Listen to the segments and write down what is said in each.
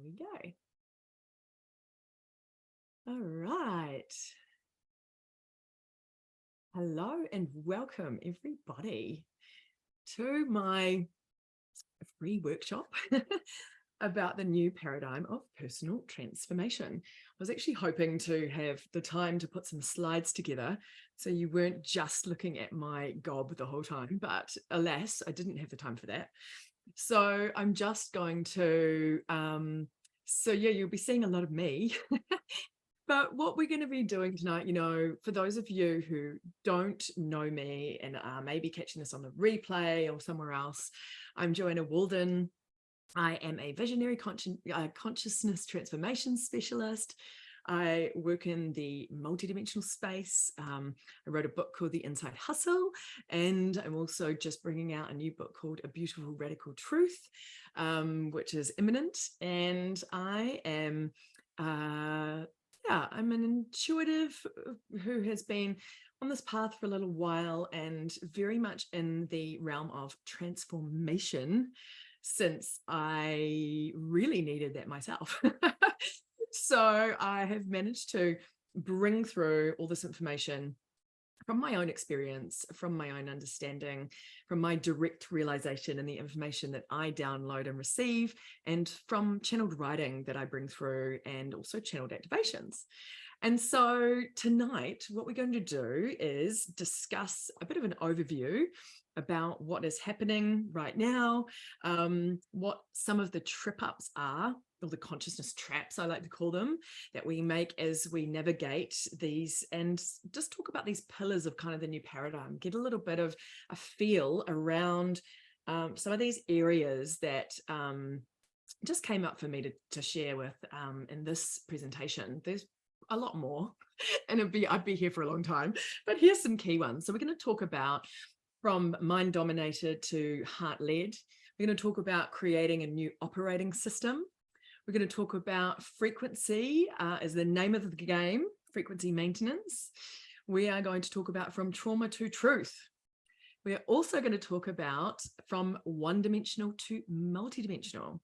we go. All right. Hello and welcome everybody to my free workshop about the new paradigm of personal transformation. I was actually hoping to have the time to put some slides together so you weren't just looking at my gob the whole time, but alas, I didn't have the time for that. So I'm just going to, you'll be seeing a lot of me. But what we're going to be doing tonight, for those of you who don't know me and are maybe catching this on the replay or somewhere else, I'm Joanna Walden. I am a visionary consciousness transformation specialist. I work in the multidimensional space. I wrote a book called The Inside Hustle, and I'm also just bringing out a new book called A Beautiful Radical Truth, which is imminent. And I am I'm an intuitive who has been on this path for a little while and very much in the realm of transformation since I really needed that myself. So I have managed to bring through all this information from my own experience, from my own understanding, from my direct realization and the information that I download and receive, and from channeled writing that I bring through, and also channeled activations. And so tonight, what we're going to do is discuss a bit of an overview about what is happening right now, what some of the trip ups are, or the consciousness traps, I like to call them, that we make as we navigate these, and just talk about these pillars of kind of the new paradigm, get a little bit of a feel around some of these areas that just came up for me to share with in this presentation. There's a lot more, and I'd be here for a long time, but here's some key ones. So we're going to talk about from mind-dominated to heart-led. We're going to talk about creating a new operating system. We're going to talk about frequency as the name of the game, frequency maintenance. We are going to talk about from trauma to truth. We are also going to talk about from one-dimensional to multidimensional.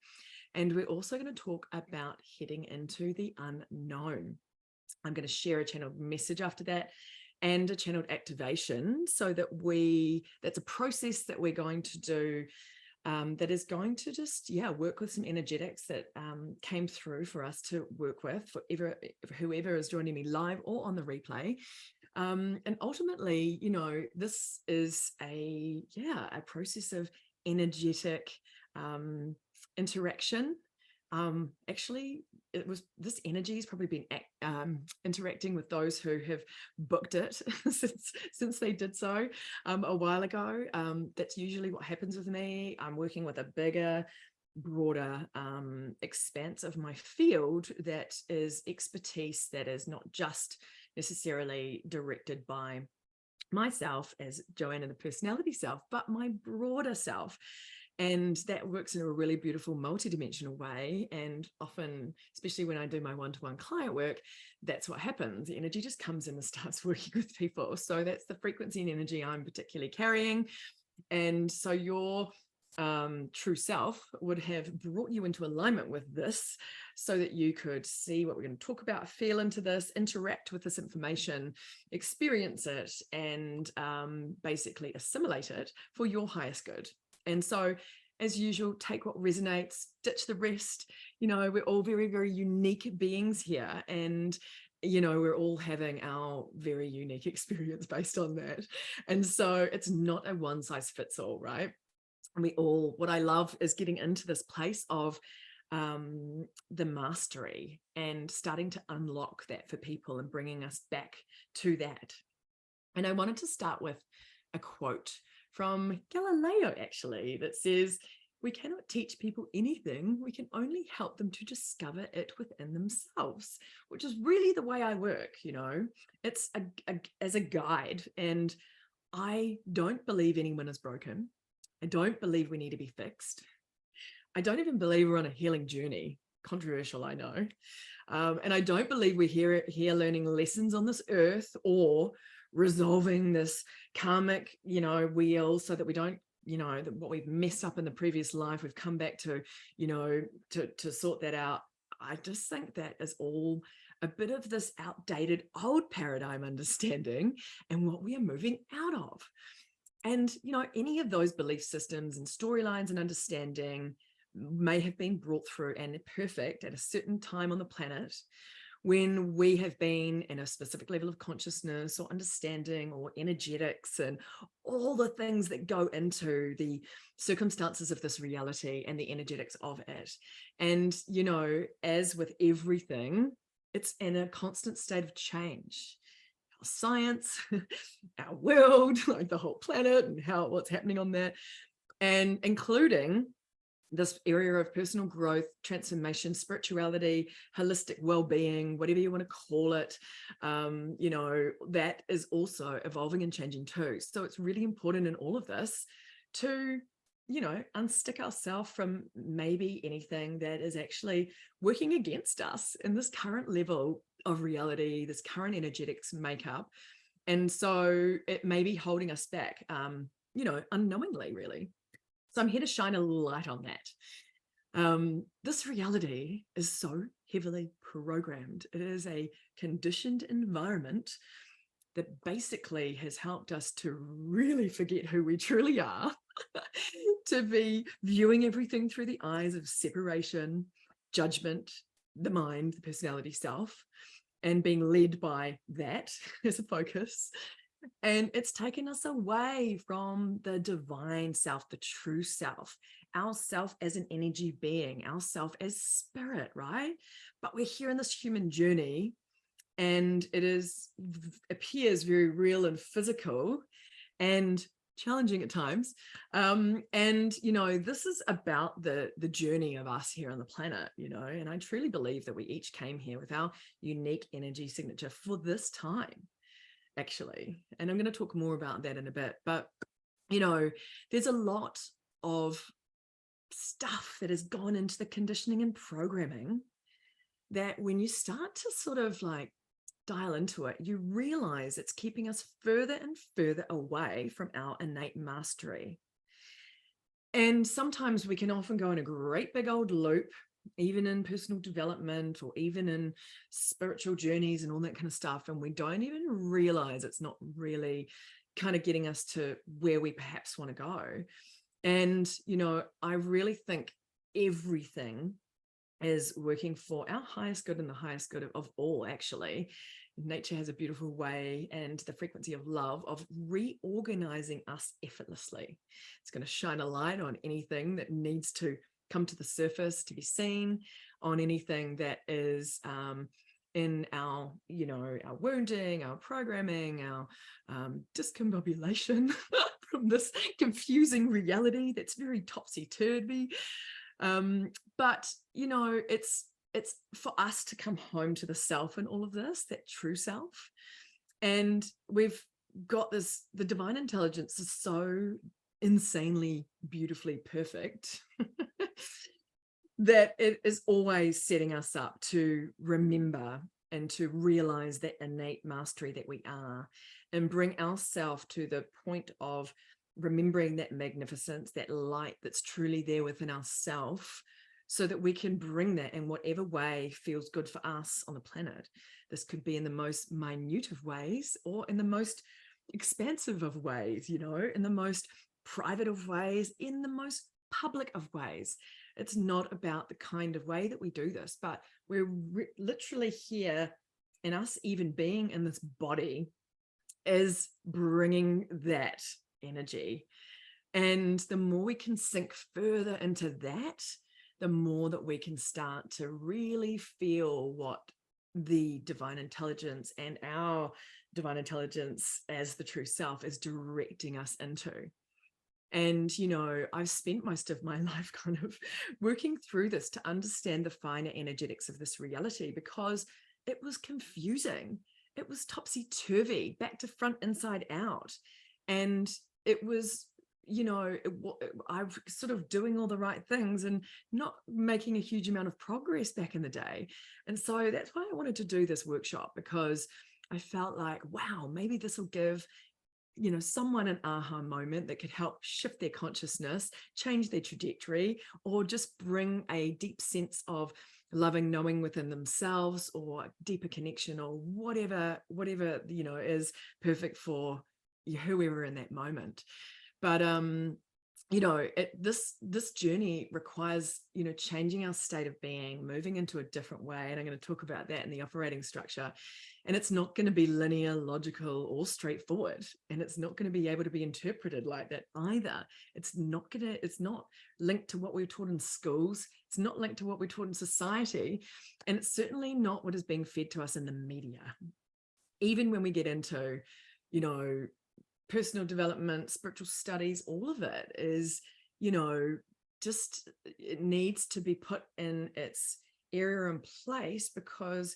And we're also going to talk about heading into the unknown. I'm going to share a channeled message after that and a channeled activation so that that's a process that we're going to do that is going to just, work with some energetics that came through for us to work with for whoever is joining me live or on the replay. And ultimately, this is a process of energetic interaction. Actually, this energy has probably been interacting with those who have booked it since they did so a while ago. That's usually what happens with me. I'm working with a bigger, broader expanse of my field that is expertise that is not just necessarily directed by myself as Joanna, the personality self, but my broader self. And that works in a really beautiful multidimensional way. And often, especially when I do my one-to-one client work, that's what happens. The energy just comes in and starts working with people. So that's the frequency and energy I'm particularly carrying. And so your true self would have brought you into alignment with this so that you could see what we're going to talk about, feel into this, interact with this information, experience it, and basically assimilate it for your highest good. And so, as usual, take what resonates, ditch the rest. We're all very, very unique beings here. And, we're all having our very unique experience based on that. And so it's not a one size fits all, right? And what I love is getting into this place of the mastery and starting to unlock that for people and bringing us back to that. And I wanted to start with a quote from Galileo, actually, that says, "We cannot teach people anything. We can only help them to discover it within themselves," which is really the way I work. It's as a guide. And I don't believe anyone is broken. I don't believe we need to be fixed. I don't even believe we're on a healing journey. Controversial, I know. And I don't believe we're here learning lessons on this earth or resolving this karmic, wheel so that we don't what we've messed up in the previous life, we've come back to, to sort that out. I just think that is all a bit of this outdated old paradigm understanding and what we are moving out of. And, any of those belief systems and storylines and understanding may have been brought through and perfect at a certain time on the planet when we have been in a specific level of consciousness or understanding or energetics and all the things that go into the circumstances of this reality and the energetics of it. And, as with everything, it's in a constant state of change. Our science, our world, like the whole planet and what's happening on that, and including this area of personal growth, transformation, spirituality, holistic well-being, whatever you want to call it, that is also evolving and changing too. So it's really important in all of this to, unstick ourselves from maybe anything that is actually working against us in this current level of reality, this current energetics makeup. And so it may be holding us back, unknowingly, really. So I'm here to shine a light on that. This reality is so heavily programmed. It is a conditioned environment that basically has helped us to really forget who we truly are, to be viewing everything through the eyes of separation, judgment, the mind, the personality self, and being led by that as a focus. And it's taken us away from the divine self, the true self, our self as an energy being, our self as spirit, right? But we're here in this human journey, and it appears very real and physical and challenging at times. And, this is about the journey of us here on the planet, and I truly believe that we each came here with our unique energy signature for this time, actually. And I'm going to talk more about that in a bit. But, there's a lot of stuff that has gone into the conditioning and programming that when you start to sort of like dial into it, you realize it's keeping us further and further away from our innate mastery. And sometimes we can often go in a great big old loop, even in personal development or even in spiritual journeys and all that kind of stuff, and we don't even realize it's not really kind of getting us to where we perhaps want to go. And I really think everything is working for our highest good and the highest good of all, actually. Nature has a beautiful way, and the frequency of love, of reorganizing us effortlessly. It's going to shine a light on anything that needs to come to the surface to be seen, on anything that is in our, our wounding, our programming, our discombobulation from this confusing reality that's very topsy-turvy. But, it's for us to come home to the self in all of this, that true self. And we've got the divine intelligence is so insanely beautifully perfect that it is always setting us up to remember and to realize that innate mastery that we are, and bring ourselves to the point of remembering that magnificence, that light that's truly there within ourselves, so that we can bring that in whatever way feels good for us on the planet. This could be in the most minute of ways, or in the most expansive of ways, in the most private of ways, in the most public of ways. It's not about the kind of way that we do this, but we're literally here, and us even being in this body is bringing that energy. And the more we can sink further into that, the more that we can start to really feel what the divine intelligence and our divine intelligence as the true self is directing us into. And, I've spent most of my life kind of working through this to understand the finer energetics of this reality, because it was confusing. It was topsy-turvy, back to front, inside out. And it was, I was sort of doing all the right things and not making a huge amount of progress back in the day. And so that's why I wanted to do this workshop, because I felt like, wow, maybe this will give someone an aha moment that could help shift their consciousness, change their trajectory, or just bring a deep sense of loving knowing within themselves, or deeper connection, or whatever is perfect for whoever in that moment. But this journey requires changing our state of being, moving into a different way, and I'm going to talk about that in the operating structure. And it's not going to be linear, logical, or straightforward, and it's not going to be able to be interpreted like that either. It's not linked to what we're taught in schools. It's not linked to what we're taught in society, and it's certainly not what is being fed to us in the media. Even when we get into personal development, spiritual studies, all of it is, just it needs to be put in its area and place, because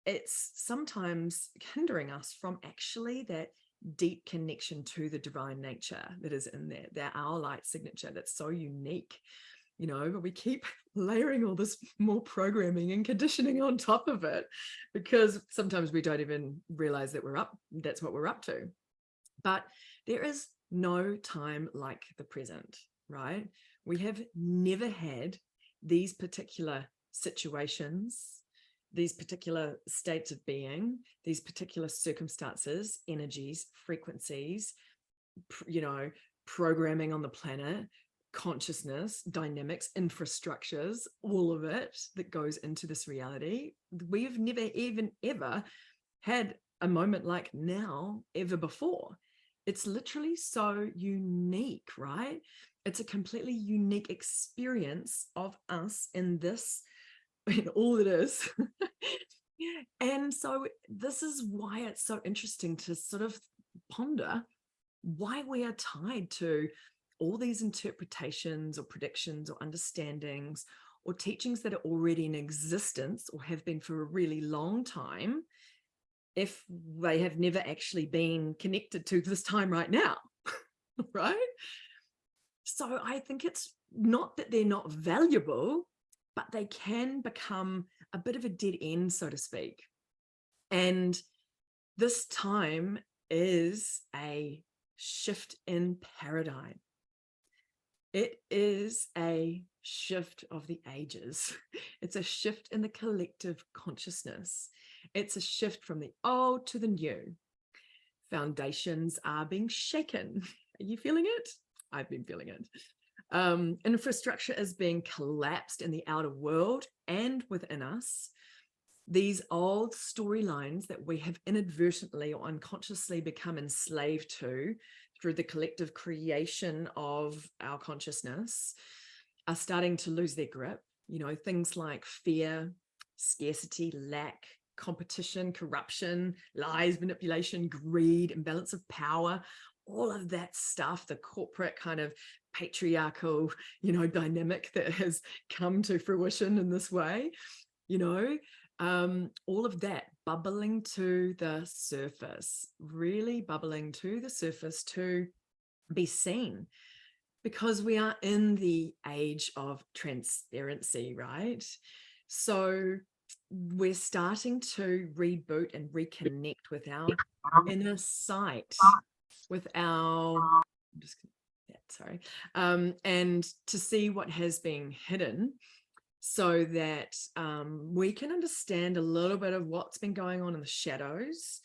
it's sometimes hindering us from actually that deep connection to the divine nature that is in there, that our light signature that's so unique, but we keep layering all this more programming and conditioning on top of it, because sometimes we don't even realize that that's what we're up to. But there is no time like the present, right? We have never had these particular situations, these particular states of being, these particular circumstances, energies, frequencies, programming on the planet, consciousness, dynamics, infrastructures, all of it that goes into this reality. We've never even ever had a moment like now ever before. It's literally so unique, right? It's a completely unique experience of us in this, in all it is. And so this is why it's so interesting to sort of ponder why we are tied to all these interpretations or predictions or understandings or teachings that are already in existence or have been for a really long time, if they have never actually been connected to this time right now, right? So I think it's not that they're not valuable, but they can become a bit of a dead end, so to speak. And this time is a shift in paradigm. It is a shift of the ages. It's a shift in the collective consciousness. It's a shift from the old to the new. Foundations are being shaken. Are you feeling it? I've been feeling it. Infrastructure is being collapsed in the outer world and within us. These old storylines that we have inadvertently or unconsciously become enslaved to through the collective creation of our consciousness are starting to lose their grip. Things like fear, scarcity, lack, competition, corruption, lies, manipulation, greed, imbalance of power, all of that stuff, the corporate kind of patriarchal, dynamic that has come to fruition in this way, all of that bubbling to the surface, really bubbling to the surface to be seen, because we are in the age of transparency, right? So we're starting to reboot and reconnect with our inner sight, with our, and to see what has been hidden, so that we can understand a little bit of what's been going on in the shadows,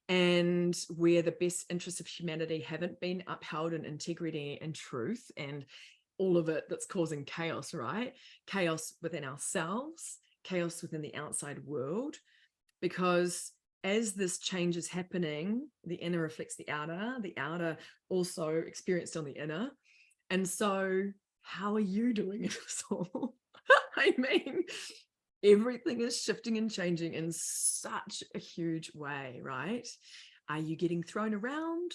and where the best interests of humanity haven't been upheld in integrity and truth, and all of it that's causing chaos, right? Chaos within ourselves, chaos within the outside world, because as this change is happening, the inner reflects the outer also experienced on the inner. And so how are you doing it all? I mean, everything is shifting and changing in such a huge way, right? Are you getting thrown around?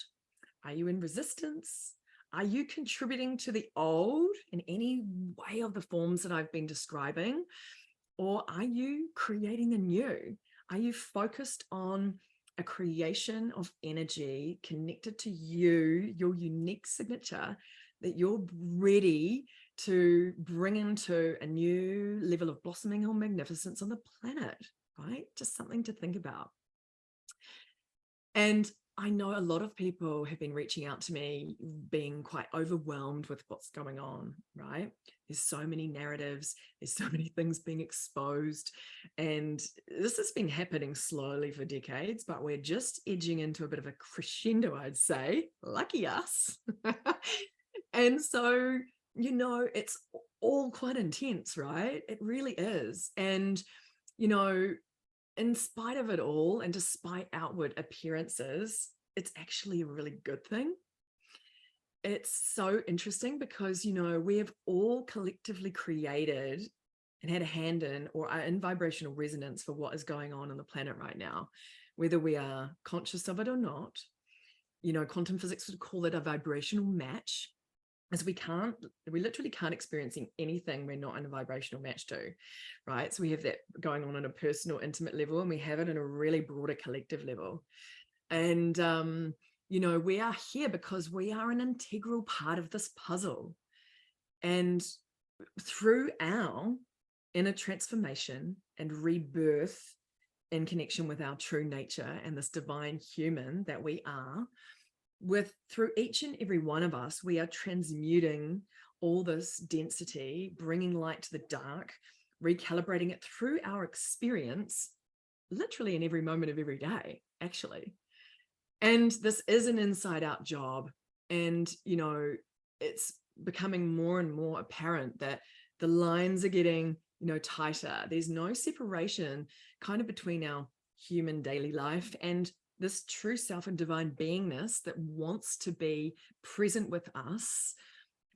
Are you in resistance? Are you contributing to the old in any way of the forms that I've been describing? Or are you creating the new? Are you focused on a creation of energy connected to you, your unique signature, that you're ready to bring into a new level of blossoming or magnificence on the planet, right? Just something to think about. And I know a lot of people have been reaching out to me, being quite overwhelmed with what's going on, right? There's so many narratives, there's so many things being exposed, and this has been happening slowly for decades, but we're just edging into a bit of a crescendo, I'd say. Lucky us. And so, it's all quite intense, right? It really is. And, in spite of it all, and despite outward appearances, it's actually a really good thing. It's so interesting because, we have all collectively created and had a hand in, or are in vibrational resonance for what is going on the planet right now, whether we are conscious of it or not. Quantum physics would call it a vibrational match, as we literally can't experience anything we're not in a vibrational match to, right? So we have that going on a personal, intimate level, and we have it in a really broader collective level. And, we are here because we are an integral part of this puzzle. And through our inner transformation and rebirth in connection with our true nature and this divine human that we are, through each and every one of us, we are transmuting all this density, bringing light to the dark, recalibrating it through our experience, literally in every moment of every day, actually. And this is an inside out job. And, it's becoming more and more apparent that the lines are getting, tighter. There's no separation kind of between our human daily life and this true self and divine beingness that wants to be present with us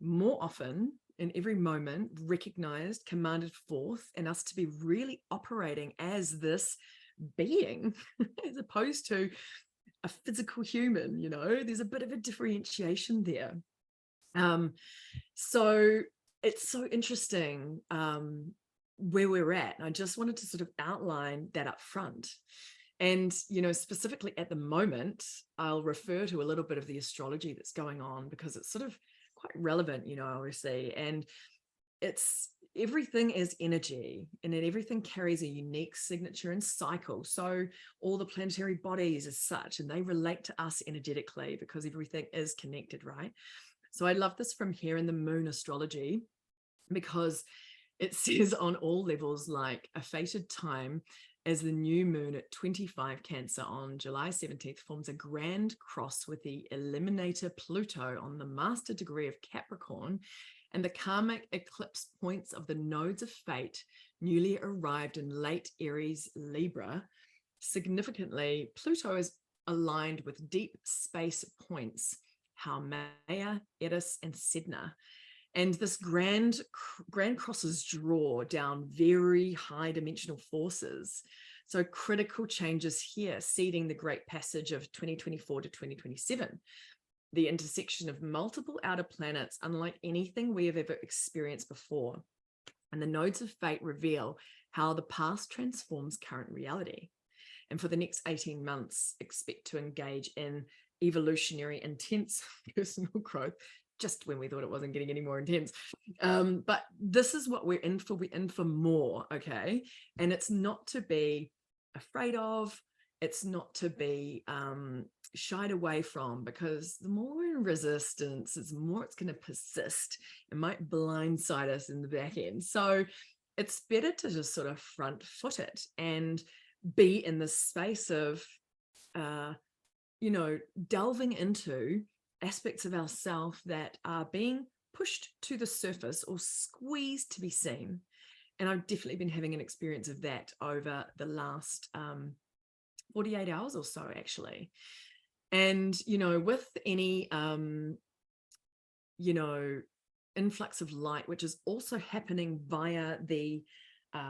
more often in every moment, recognized, commanded forth, and us to be really operating as this being as opposed to a physical human. There's a bit of a differentiation there. So it's so interesting where we're at. And I just wanted to sort of outline that up front. And, specifically at the moment, I'll refer to a little bit of the astrology that's going on because it's sort of quite relevant, obviously. And everything is energy, and everything carries a unique signature and cycle. So all the planetary bodies as such, and they relate to us energetically because everything is connected, right? So I love this from here in the moon astrology because it says on all levels, like a fated time, as the new moon at 25 Cancer on July 17th forms a grand cross with the eliminator Pluto on the master degree of Capricorn, and the karmic eclipse points of the nodes of fate newly arrived in late Aries Libra. Significantly, Pluto is aligned with deep space points, Haumea, Eris, and Sedna. And this grand crosses draw down very high dimensional forces. So critical changes here, seeding the great passage of 2024 to 2027. The intersection of multiple outer planets, unlike anything we have ever experienced before. And the nodes of fate reveal how the past transforms current reality. And for the next 18 months, expect to engage in evolutionary, intense personal growth, just when we thought it wasn't getting any more intense. But this is what we're in for. We're in for more, okay? And it's not to be afraid of. It's not to be shied away from, because the more we're in resistance, the more it's going to persist. It might blindside us in the back end. So it's better to just sort of front foot it and be in the space of, delving into aspects of ourself that are being pushed to the surface or squeezed to be seen. And I've definitely been having an experience of that over the last 48 hours or so, actually. And, with any, influx of light, which is also happening via the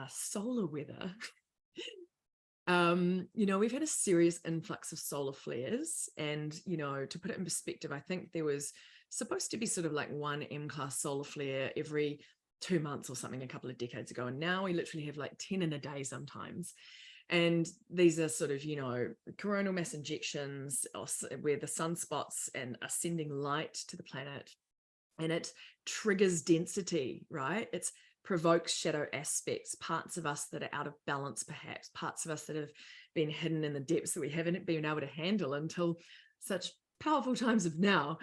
solar weather, we've had a serious influx of solar flares. And, to put it in perspective, I think there was supposed to be sort of like one M-class solar flare every 2 months or something a couple of decades ago. And now we literally have like 10 in a day sometimes. And these are sort of, coronal mass injections where the sunspots and are sending light to the planet, and it triggers density, right? It provokes shadow aspects, parts of us that are out of balance, perhaps parts of us that have been hidden in the depths that we haven't been able to handle until such powerful times of now.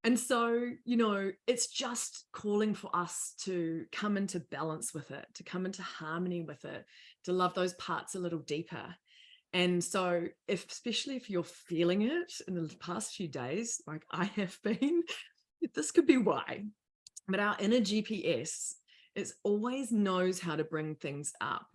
And so, it's just calling for us to come into balance with it, to come into harmony with it, to love those parts a little deeper. And so, especially if you're feeling it in the past few days, like I have been, this could be why. But our inner GPS, it always knows how to bring things up,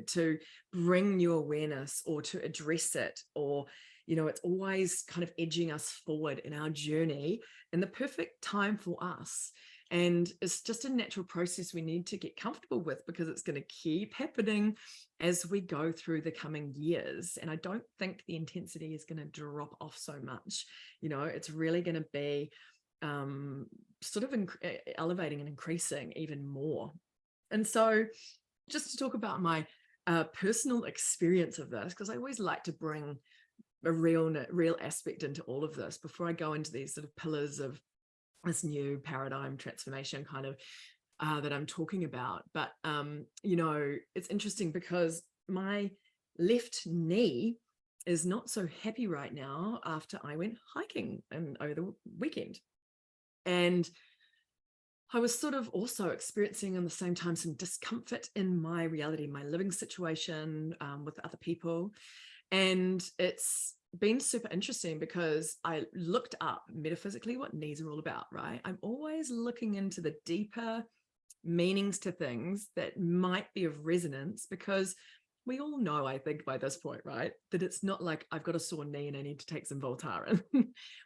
to bring new awareness or to address it, or it's always kind of edging us forward in our journey in the perfect time for us. And it's just a natural process we need to get comfortable with, because it's going to keep happening as we go through the coming years. And I don't think the intensity is going to drop off so much. It's really going to be sort of elevating and increasing even more. And so, just to talk about my personal experience of this, because I always like to bring a real aspect into all of this before I go into these sort of pillars of this new paradigm transformation kind of that I'm talking about. But it's interesting because my left knee is not so happy right now after I went hiking over the weekend. And I was sort of also experiencing at the same time some discomfort in my reality, my living situation with other people. And it's been super interesting because I looked up metaphysically what knees are all about, right? I'm always looking into the deeper meanings to things that might be of resonance, because we all know, I think by this point, right, that it's not like I've got a sore knee and I need to take some Voltaren.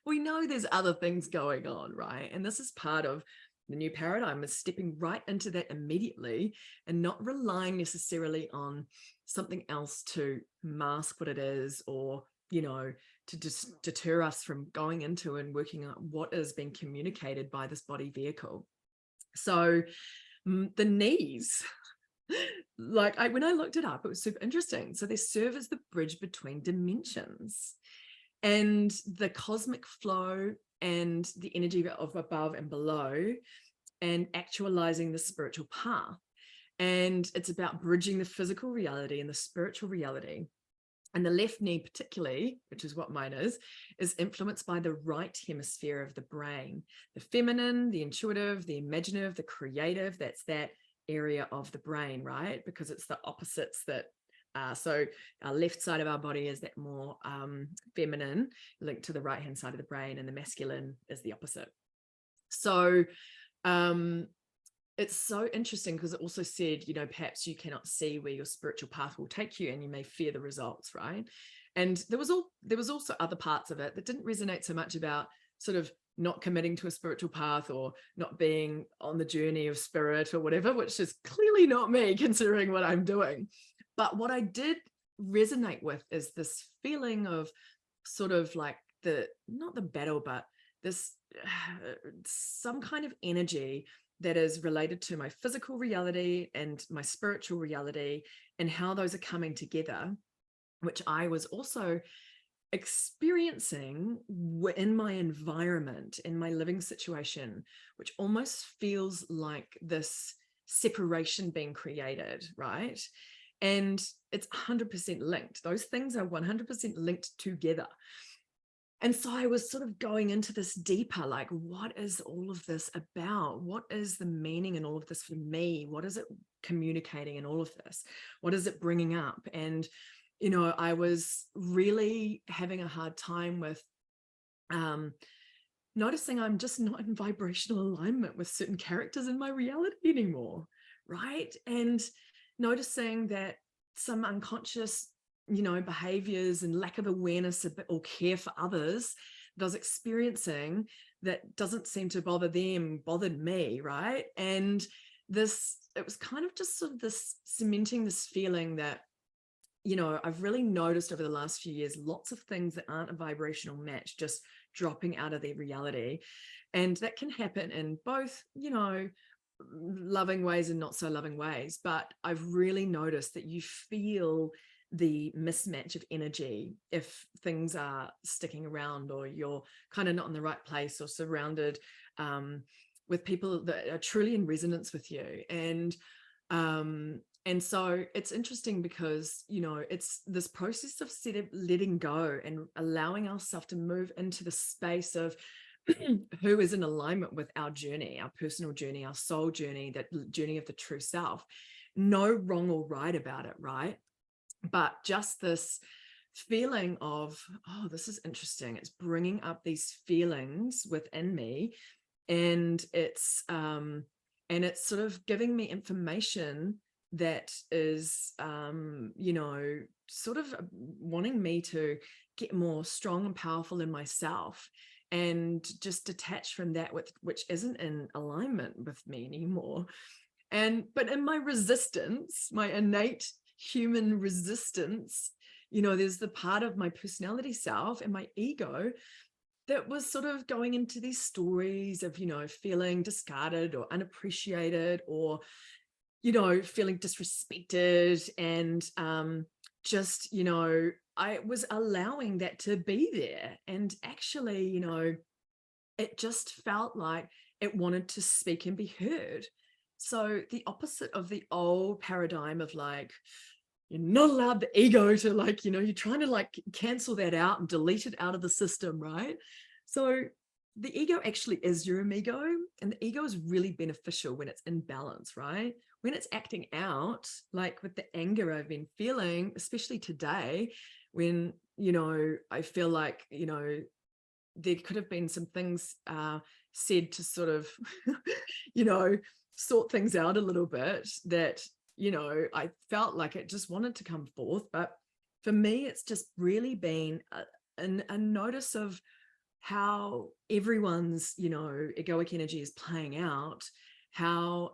We know there's other things going on, right? And this is part of the new paradigm, is stepping right into that immediately and not relying necessarily on something else to mask what it is, or to just deter us from going into and working out what is being communicated by this body vehicle. So the knees, when I looked it up, it was super interesting. So they serve as the bridge between dimensions, and the cosmic flow and the energy of above and below, and actualizing the spiritual path. And it's about bridging the physical reality and the spiritual reality. And the left knee particularly, which is what mine is influenced by the right hemisphere of the brain, the feminine, the intuitive, the imaginative, the creative. That's that area of the brain, right? Because it's the opposites that so our left side of our body is that more feminine, linked to the right hand side of the brain, and the masculine is the opposite. So it's so interesting because it also said, perhaps you cannot see where your spiritual path will take you, and you may fear the results, right? And there was also other parts of it that didn't resonate so much about sort of not committing to a spiritual path or not being on the journey of spirit or whatever, which is clearly not me considering what I'm doing. But what I did resonate with is this feeling of sort of like not the battle, but this some kind of energy that is related to my physical reality and my spiritual reality, and how those are coming together, which I was also experiencing in my environment, in my living situation, which almost feels like this separation being created, right? And it's 100% linked. Those things are 100% linked together. And so I was sort of going into this deeper, like, what is all of this about? What is the meaning in all of this for me? What is it communicating in all of this? What is it bringing up? And, I was really having a hard time with noticing I'm just not in vibrational alignment with certain characters in my reality anymore, right? And noticing that some unconscious behaviors and lack of awareness or care for others that I was experiencing that doesn't seem to bother them bothered me, right? And it was kind of just sort of this cementing this feeling that, I've really noticed over the last few years, lots of things that aren't a vibrational match just dropping out of their reality. And that can happen in both, loving ways and not so loving ways. But I've really noticed that you feel the mismatch of energy if things are sticking around, or you're kind of not in the right place, or surrounded with people that are truly in resonance with you. And And so it's interesting because, it's this process of letting go and allowing ourselves to move into the space of who is in alignment with our journey, our personal journey, our soul journey, that journey of the true self. No wrong or right about it, right? But just this feeling of, oh, this is interesting. It's bringing up these feelings within me, and it's sort of giving me information that is sort of wanting me to get more strong and powerful in myself, and just detach from that which isn't in alignment with me anymore. But in my resistance, my innate human resistance, there's the part of my personality self and my ego that was sort of going into these stories of, feeling discarded or unappreciated, or, feeling disrespected. And I was allowing that to be there. And actually, it just felt like it wanted to speak and be heard. So the opposite of the old paradigm of like, you're not allowed the ego to like, you're trying to like cancel that out and delete it out of the system, right? So the ego actually is your amigo, and the ego is really beneficial when it's in balance, right? When it's acting out, like with the anger I've been feeling, especially today, when, I feel like, there could have been some things said to sort of, sort things out a little bit that, I felt like it just wanted to come forth. But for me, it's just really been a notice of how everyone's, egoic energy is playing out, how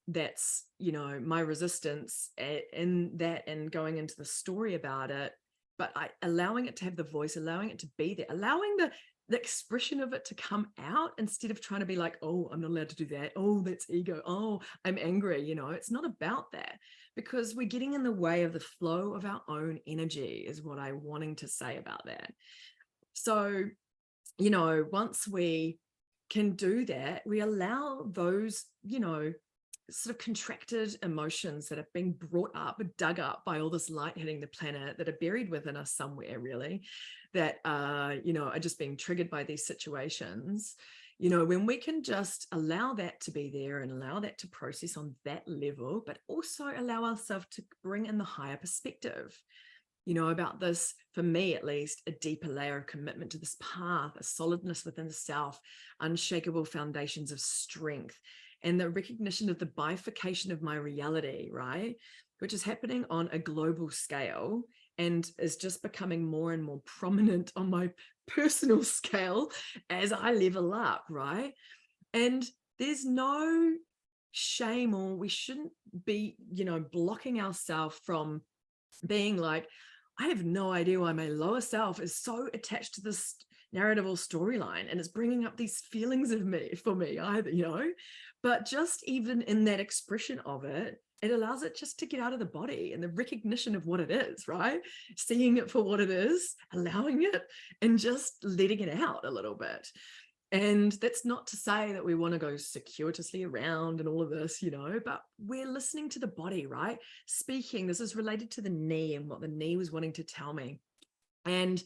that's, my resistance in that, and going into the story about it, but allowing it to have the voice, allowing it to be there, allowing the expression of it to come out, instead of trying to be like, oh, I'm not allowed to do that. Oh, that's ego. Oh, I'm angry. It's not about that, because we're getting in the way of the flow of our own energy, is what I'm wanting to say about that. So, once we can do that, we allow those, sort of contracted emotions that have been brought up, dug up by all this light hitting the planet, that are buried within us somewhere, really, that are just being triggered by these situations. When we can just allow that to be there and allow that to process on that level, but also allow ourselves to bring in the higher perspective, about this, for me at least, a deeper layer of commitment to this path, a solidness within the self, unshakable foundations of strength, and the recognition of the bifurcation of my reality, right? Which is happening on a global scale and is just becoming more and more prominent on my personal scale as I level up, right? And there's no shame, or we shouldn't be, blocking ourselves from being like, I have no idea why my lower self is so attached to this narrative or storyline, and it's bringing up these feelings of me for me either, but just even in that expression of it, it allows it just to get out of the body, and the recognition of what it is, right? Seeing it for what it is, allowing it, and just letting it out a little bit. And that's not to say that we want to go circuitously around and all of this, but we're listening to the body, right? Speaking, this is related to the knee and what the knee was wanting to tell me. And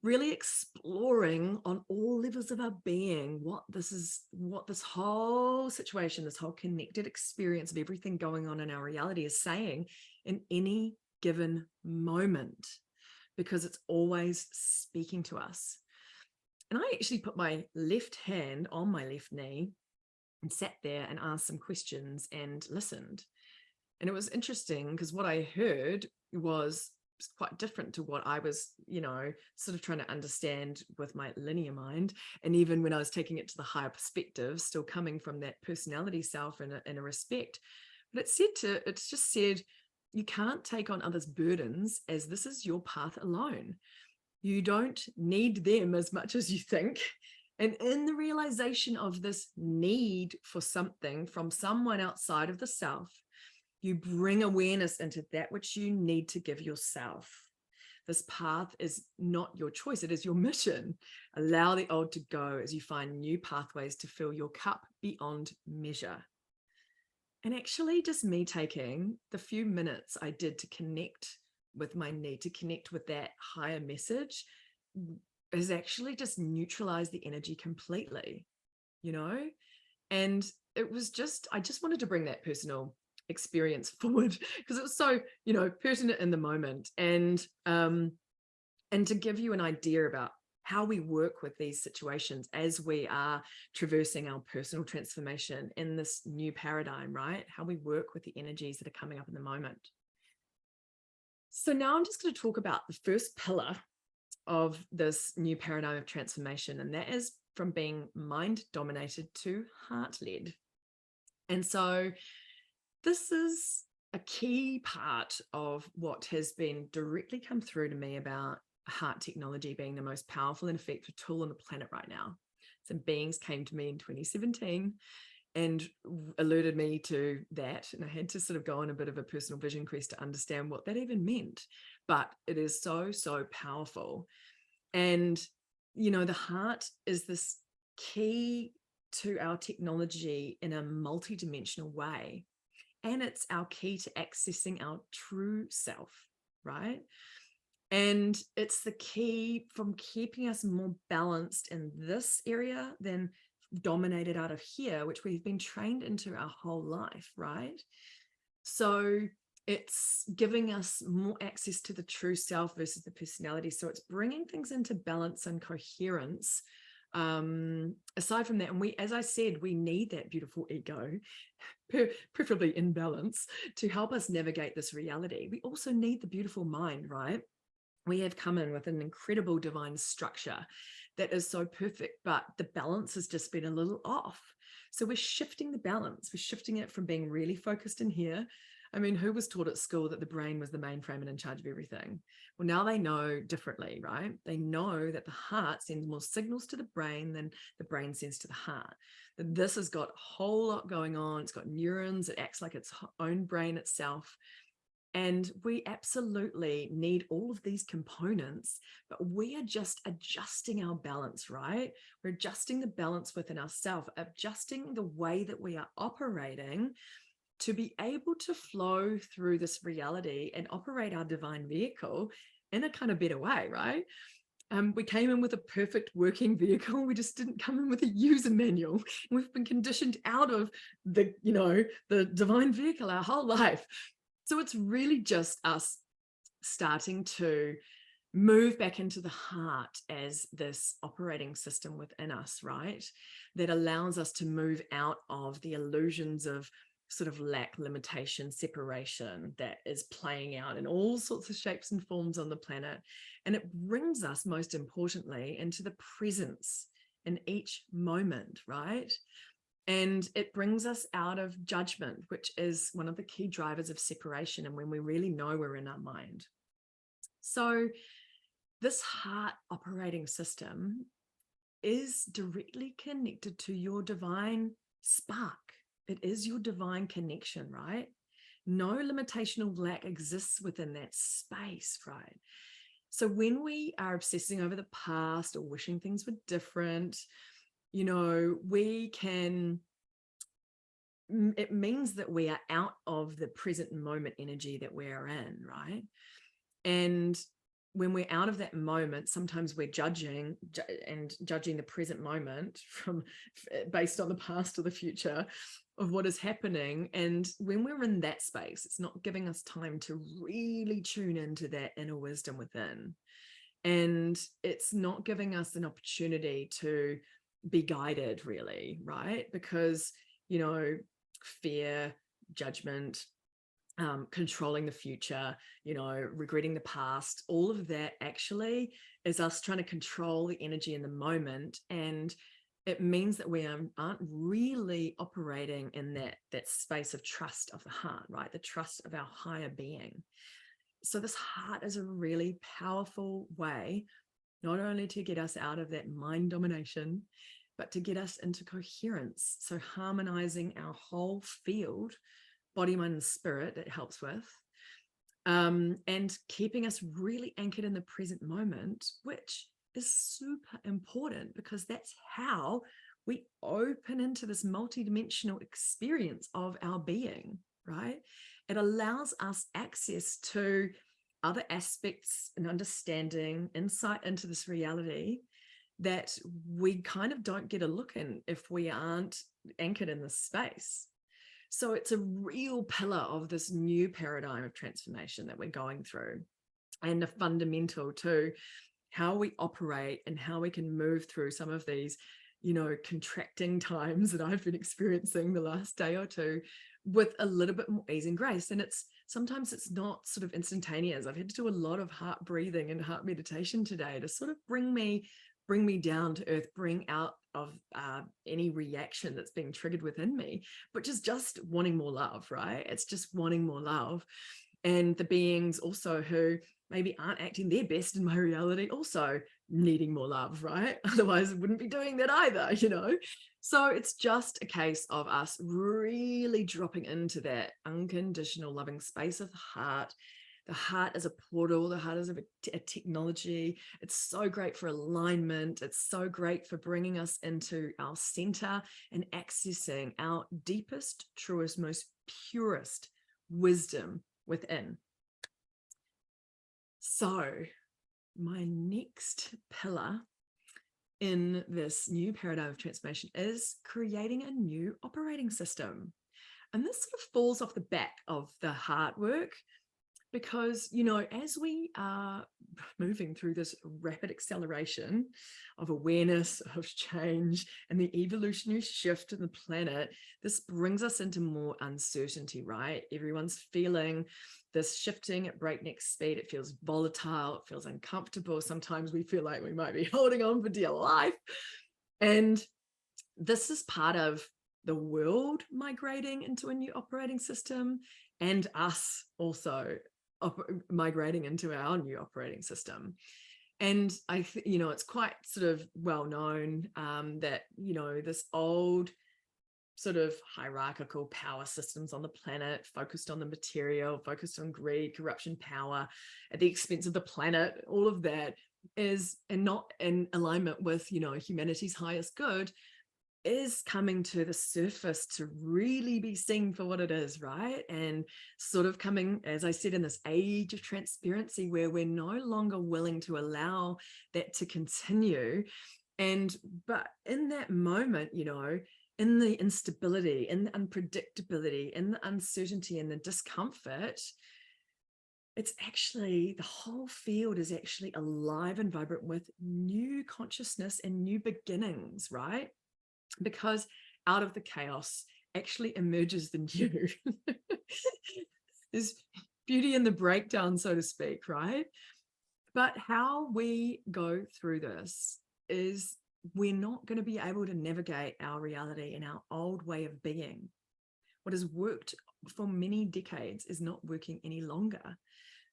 really exploring on all levels of our being what this whole situation, this whole connected experience of everything going on in our reality is saying in any given moment, because it's always speaking to us. And I actually put my left hand on my left knee and sat there and asked some questions and listened. And it was interesting because what I heard was quite different to what I was, sort of trying to understand with my linear mind. And even when I was taking it to the higher perspective, still coming from that personality self in a respect. But it's just said, you can't take on others' burdens, as this is your path alone. You don't need them as much as you think. And in the realization of this need for something from someone outside of the self, you bring awareness into that which you need to give yourself. This path is not your choice, it is your mission. Allow the old to go as you find new pathways to fill your cup beyond measure. And actually just me taking the few minutes I did to connect with my need, to connect with that higher message, has actually just neutralized the energy completely, you know? And it was just, I just wanted to bring that personal experience forward because it was so, pertinent in the moment. And to give you an idea about how we work with these situations as we are traversing our personal transformation in this new paradigm, right? How we work with the energies that are coming up in the moment. So now I'm just going to talk about the first pillar of this new paradigm of transformation, and that is from being mind dominated to heart led. And so this is a key part of what has been directly come through to me about heart technology being the most powerful and effective tool on the planet right now. Some beings came to me in 2017 and alerted me to that. And I had to sort of go on a bit of a personal vision quest to understand what that even meant. But it is so, so powerful. And, the heart is this key to our technology in a multidimensional way. And it's our key to accessing our true self, right? And it's the key from keeping us more balanced in this area than dominated out of here, which we've been trained into our whole life, right? So it's giving us more access to the true self versus the personality. So it's bringing things into balance and coherence. Aside from that, and as I said, we need that beautiful ego, preferably in balance, to help us navigate this reality. We also need the beautiful mind, right? We have come in with an incredible divine structure that is so perfect, but the balance has just been a little off. So we're shifting the balance. We're shifting it from being really focused in here. I mean, who was taught at school that the brain was the mainframe and in charge of everything? Well, now they know differently, right? They know that the heart sends more signals to the brain than the brain sends to the heart. That this has got a whole lot going on. It's got neurons. It acts like its own brain itself. And we absolutely need all of these components, but we are just adjusting our balance, right? We're adjusting the balance within ourselves, adjusting the way that we are operating to be able to flow through this reality and operate our divine vehicle in a kind of better way, right? We came in with a perfect working vehicle. We just didn't come in with a user manual. We've been conditioned out of the divine vehicle our whole life. So it's really just us starting to move back into the heart as this operating system within us, right? That allows us to move out of the illusions of sort of lack, limitation, separation that is playing out in all sorts of shapes and forms on the planet. And it brings us, most importantly, into the presence in each moment, right? And it brings us out of judgment, which is one of the key drivers of separation, and when we really know we're in our mind. So this heart operating system is directly connected to your divine spark. It is your divine connection, right? No limitation or lack exists within that space, right? So when we are obsessing over the past or wishing things were different, it means that we are out of the present moment energy that we're in, right? And when we're out of that moment, sometimes we're judging the present moment based on the past or the future of what is happening. And when we're in that space, it's not giving us time to really tune into that inner wisdom within. And it's not giving us an opportunity to be guided, really, right? Because, fear, judgment, controlling the future, regretting the past, all of that actually is us trying to control the energy in the moment. And it means that we aren't really operating in that space of trust of the heart, right? The trust of our higher being. So this heart is a really powerful way, not only to get us out of that mind domination, but to get us into coherence. So harmonizing our whole field, body, mind, and spirit, it helps with. And keeping us really anchored in the present moment, which is super important because that's how we open into this multidimensional experience of our being, right? It allows us access to other aspects and understanding, insight into this reality that we kind of don't get a look in if we aren't anchored in this space. So it's a real pillar of this new paradigm of transformation that we're going through, and a fundamental to how we operate and how we can move through some of these, contracting times that I've been experiencing the last day or two with a little bit more ease and grace. And sometimes it's not sort of instantaneous. I've had to do a lot of heart breathing and heart meditation today to sort of bring me down to earth, bring out of any reaction that's being triggered within me, which is just wanting more love, right? It's just wanting more love. And the beings also who maybe aren't acting their best in my reality also needing more love, right? Otherwise, I wouldn't be doing that either, So it's just a case of us really dropping into that unconditional loving space of the heart. The heart is a portal. The heart is a technology. It's so great for alignment. It's so great for bringing us into our center and accessing our deepest, truest, most purest wisdom within. So my next pillar in this new paradigm of transformation is creating a new operating system. And this sort of falls off the back of the heart work, because, as we are moving through this rapid acceleration of awareness, of change, and the evolutionary shift in the planet, this brings us into more uncertainty, right? Everyone's feeling this shifting at breakneck speed. It feels volatile. It feels uncomfortable. Sometimes we feel like we might be holding on for dear life. And this is part of the world migrating into a new operating system, and us also migrating into our new operating system. And it's quite sort of well known that, this old sort of hierarchical power systems on the planet, focused on the material, focused on greed, corruption, power at the expense of the planet, all of that is, and not in alignment with, humanity's highest good, is coming to the surface to really be seen for what it is, right? And sort of coming, as I said, in this age of transparency where we're no longer willing to allow that to continue. But in that moment, in the instability, in the unpredictability, in the uncertainty and the discomfort, it's actually, the whole field is actually alive and vibrant with new consciousness and new beginnings, right? Because out of the chaos actually emerges the new. There's beauty in the breakdown, so to speak, right? But how we go through this is, we're not going to be able to navigate our reality and our old way of being. What has worked for many decades is not working any longer.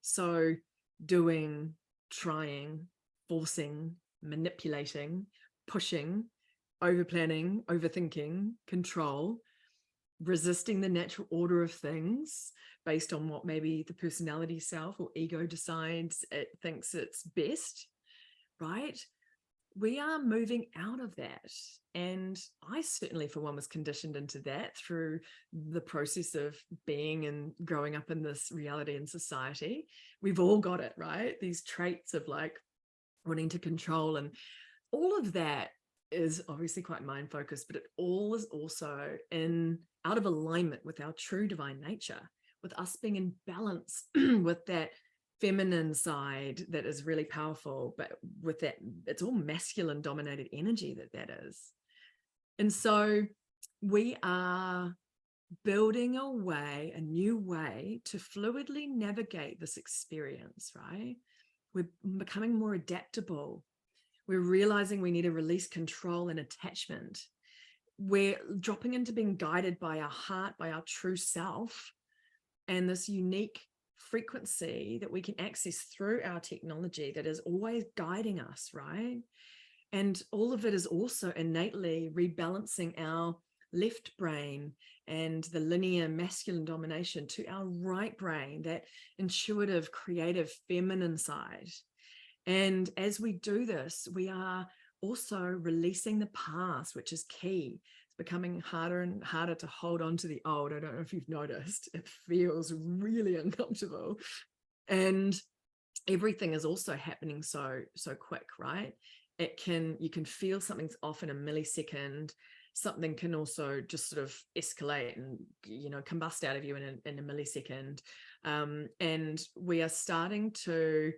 So doing, trying, forcing, manipulating, pushing, over-planning, overthinking, control, resisting the natural order of things based on what maybe the personality self or ego decides it thinks it's best, right? We are moving out of that. And I certainly, for one, was conditioned into that through the process of being and growing up in this reality and society. We've all got it, right? These traits of like wanting to control, and all of that is obviously quite mind focused, but it all is also out of alignment with our true divine nature, with us being in balance with that feminine side that is really powerful, but with that, it's all masculine dominated energy that is. And so we are building a new way to fluidly navigate this experience, right? We're becoming more adaptable. We're realizing we need to release control and attachment. We're dropping into being guided by our heart, by our true self, and this unique frequency that we can access through our technology that is always guiding us, right? And all of it is also innately rebalancing our left brain and the linear masculine domination to our right brain, that intuitive, creative, feminine side. And as we do this, we are also releasing the past, which is key. It's becoming harder and harder to hold on to the old. I don't know if you've noticed, it feels really uncomfortable. And everything is also happening so quick, right? You can feel something's off in a millisecond. Something can also just sort of escalate and, you know, combust out of you in a millisecond. And we are starting to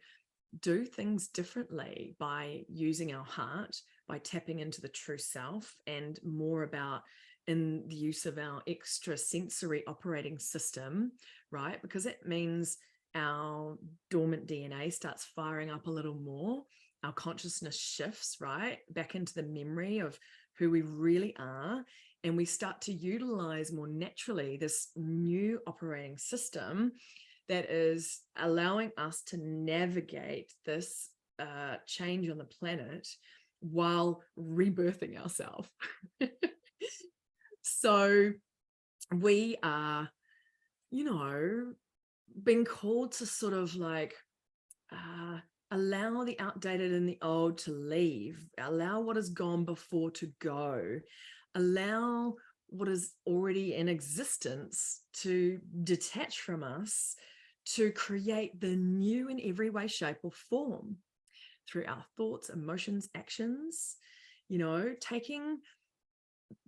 do things differently by using our heart, by tapping into the true self, and more about in the use of our extrasensory operating system, right? Because it means our dormant DNA starts firing up a little more. Our consciousness shifts, right, back into the memory of who we really are. And we start to utilize more naturally this new operating system that is allowing us to navigate this change on the planet while rebirthing ourselves. So we are, you know, being called to sort of like allow the outdated and the old to leave, allow what has gone before to go, allow what is already in existence to detach from us, to create the new in every way, shape, or form through our thoughts, emotions, actions, you know, taking,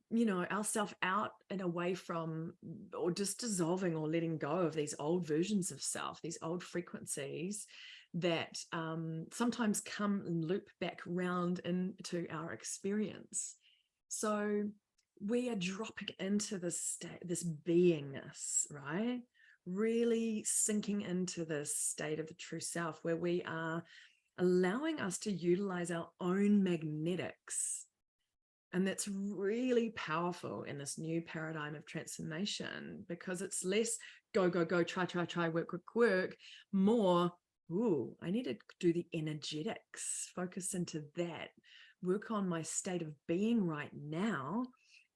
you know, ourselves out and away from, or just dissolving or letting go of these old versions of self, these old frequencies that sometimes come and loop back round into our experience. So we are dropping into this beingness, right? Really sinking into this state of the true self, where we are allowing us to utilize our own magnetics. And that's really powerful in this new paradigm of transformation, because it's less go, go, go, try, work, more, ooh, I need to do the energetics, focus into that, work on my state of being right now,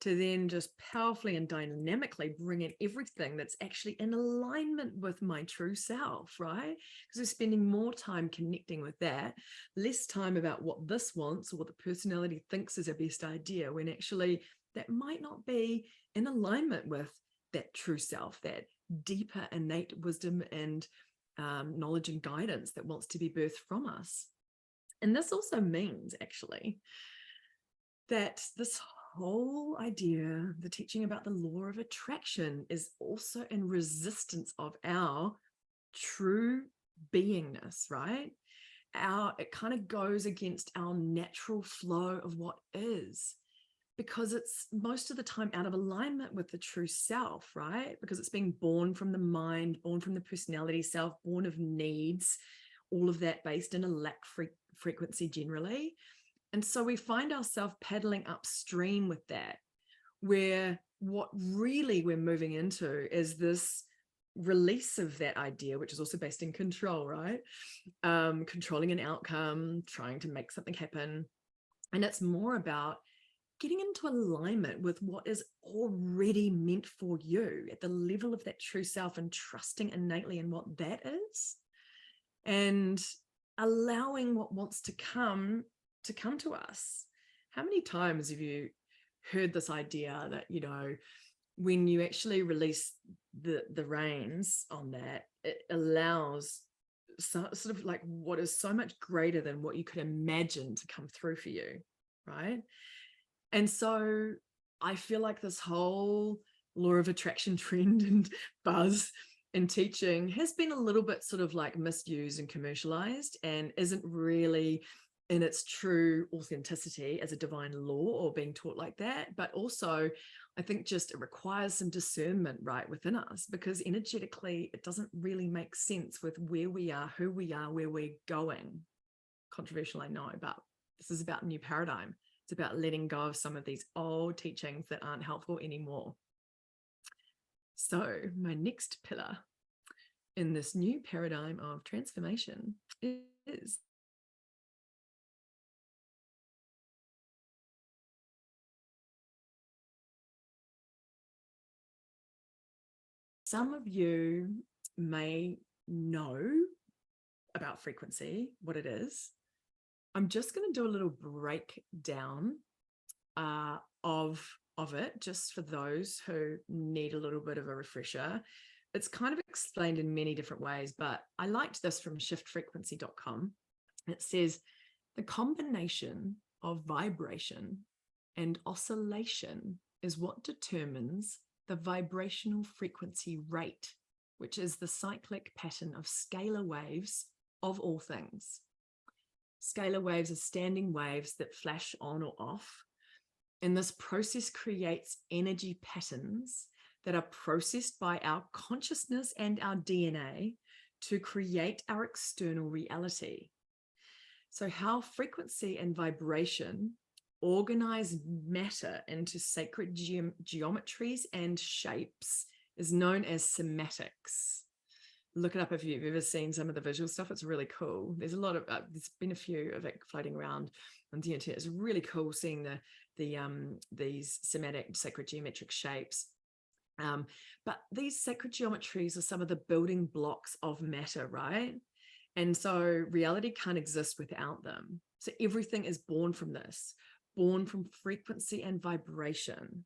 to then just powerfully and dynamically bring in everything that's actually in alignment with my true self, right? Because we're spending more time connecting with that, less time about what this wants or what the personality thinks is our best idea, when actually that might not be in alignment with that true self, that deeper innate wisdom and knowledge and guidance that wants to be birthed from us. And this also means actually that this whole idea, the teaching about the law of attraction, is also in resistance of our true beingness, right? It kind of goes against our natural flow of what is, because it's most of the time out of alignment with the true self, right? Because it's being born from the mind, born from the personality self, born of needs, all of that based in a lack frequency generally. And so we find ourselves paddling upstream with that, where what really we're moving into is this release of that idea, which is also based in control, right? Controlling an outcome, trying to make something happen. And it's more about getting into alignment with what is already meant for you at the level of that true self, and trusting innately in what that is, and allowing what wants to come to us. How many times have you heard this idea that, you know, when you actually release the reins on that, it allows sort of like what is so much greater than what you could imagine to come through for you, right? And so I feel like this whole law of attraction trend and buzz and teaching has been a little bit sort of like misused and commercialized, and isn't really in its true authenticity as a divine law or being taught like that. But also I think just it requires some discernment right within us, because energetically it doesn't really make sense with where we are, who we are, where we're going. Controversial, I know, but this is about a new paradigm. It's about letting go of some of these old teachings that aren't helpful anymore. So my next pillar in this new paradigm of transformation is some of you may know about frequency, what it is, I'm just going to do a little breakdown of it, just for those who need a little bit of a refresher. It's kind of explained in many different ways, but I liked this from shiftfrequency.com. It says the combination of vibration and oscillation is what determines the vibrational frequency rate, which is the cyclic pattern of scalar waves of all things. Scalar waves are standing waves that flash on or off, and this process creates energy patterns that are processed by our consciousness and our DNA to create our external reality. So how frequency and vibration organize matter into sacred geometries and shapes is known as cymatics. Look it up if you've ever seen some of the visual stuff. It's really cool. There's a lot of, there's been a few of it floating around on the internet. It's really cool seeing these cymatic sacred geometric shapes. But these sacred geometries are some of the building blocks of matter, right? And so reality can't exist without them. So everything is born from this, born from frequency and vibration.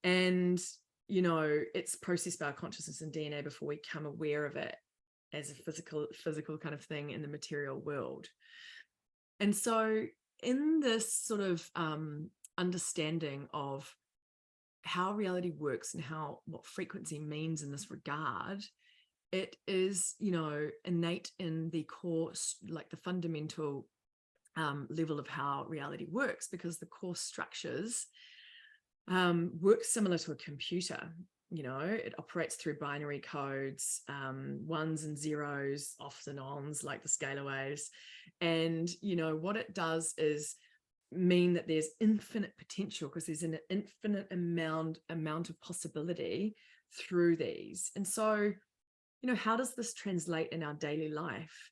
And, you know, it's processed by our consciousness and DNA before we become aware of it as a physical kind of thing in the material world. And so in this sort of understanding of how reality works and what frequency means in this regard, it is, you know, innate in the core, like the fundamental level of how reality works, because the core structures work similar to a computer. You know, it operates through binary codes, ones and zeros, offs and ons, like the scalar waves. And, you know, what it does is mean that there's infinite potential, because there's an infinite amount of possibility through these. And so, you know, how does this translate in our daily life?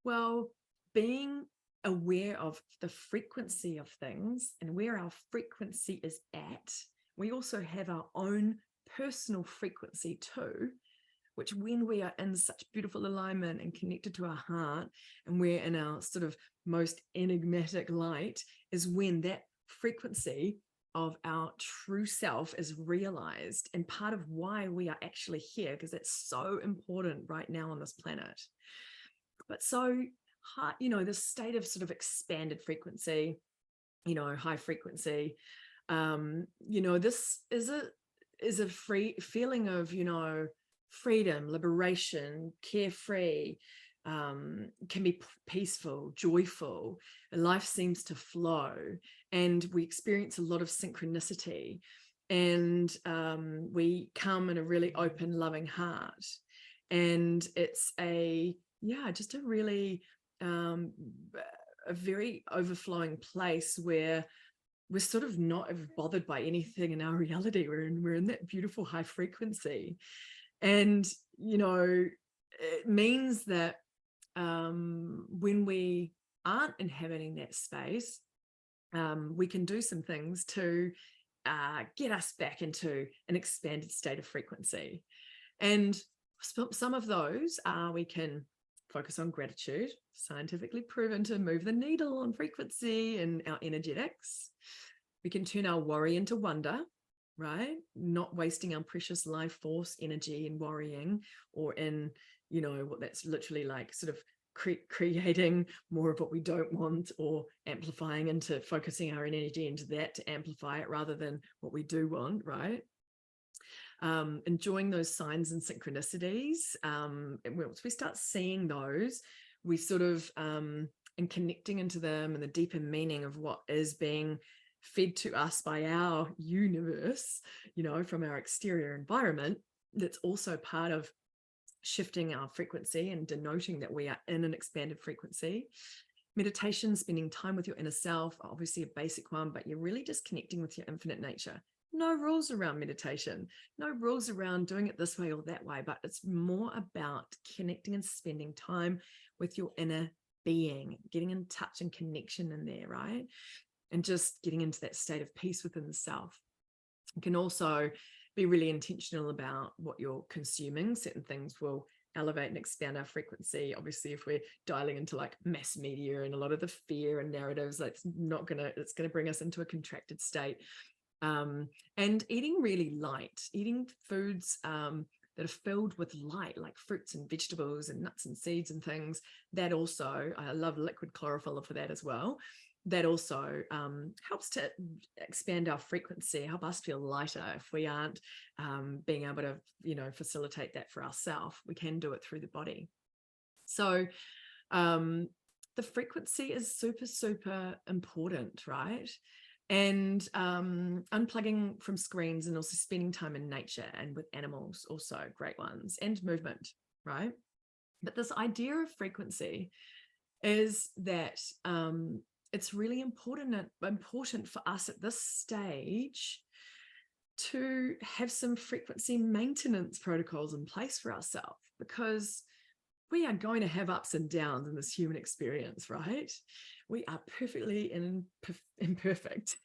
Well, being aware of the frequency of things and where our frequency is at, we also have our own personal frequency too, which when we are in such beautiful alignment and connected to our heart, and we're in our sort of most enigmatic light, is when that frequency of our true self is realized, and part of why we are actually here, because it's so important right now on this planet. But so, you know, this state of sort of expanded frequency, you know, high frequency, you know, this is a free feeling of, you know, freedom, liberation, carefree, can be peaceful, joyful. Life seems to flow, and we experience a lot of synchronicity, and we come in a really open, loving heart. And it's just a really a very overflowing place where we're sort of not bothered by anything in our reality. We're in that beautiful high frequency. And, you know, it means that when we aren't inhabiting that space, we can do some things to get us back into an expanded state of frequency. And some of those are, we can focus on gratitude, scientifically proven to move the needle on frequency and our energetics. We can turn our worry into wonder, right? Not wasting our precious life force energy in worrying, or in, you know, what that's literally like, sort of creating more of what we don't want, or amplifying into focusing our energy into that to amplify it rather than what we do want, right? Enjoying those signs and synchronicities. And once we start seeing those, we sort of, and connecting into them and the deeper meaning of what is being fed to us by our universe, you know, from our exterior environment, that's also part of shifting our frequency and denoting that we are in an expanded frequency. Meditation, spending time with your inner self, obviously a basic one, but you're really just connecting with your infinite nature. No rules around meditation, no rules around doing it this way or that way, but it's more about connecting and spending time with your inner being, getting in touch and connection in there, right? And just getting into that state of peace within the self. You can also be really intentional about what you're consuming. Certain things will elevate and expand our frequency. Obviously, if we're dialing into like mass media and a lot of the fear and narratives, it's gonna bring us into a contracted state. And eating really light, eating foods that are filled with light, like fruits and vegetables and nuts and seeds and things. That also, I love liquid chlorophyll for that as well. That also helps to expand our frequency, help us feel lighter. If we aren't being able to, facilitate that for ourselves, we can do it through the body. So the frequency is super, super important, right? And unplugging from screens and also spending time in nature and with animals, also great ones, and movement, right? But this idea of frequency is that it's really important for us at this stage to have some frequency maintenance protocols in place for ourselves, because we are going to have ups and downs in this human experience, right? We are perfectly imperfect,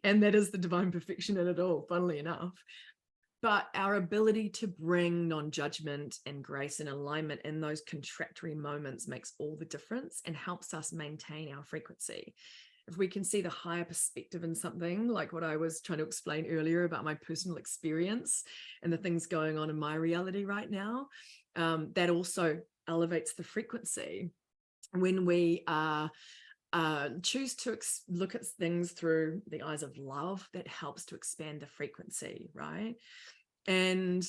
and that is the divine perfection in it all, funnily enough. But our ability to bring non-judgment and grace and alignment in those contractory moments makes all the difference and helps us maintain our frequency. If we can see the higher perspective in something, like what I was trying to explain earlier about my personal experience and the things going on in my reality right now, that also elevates the frequency. When we choose to look at things through the eyes of love, that helps to expand the frequency, right? And,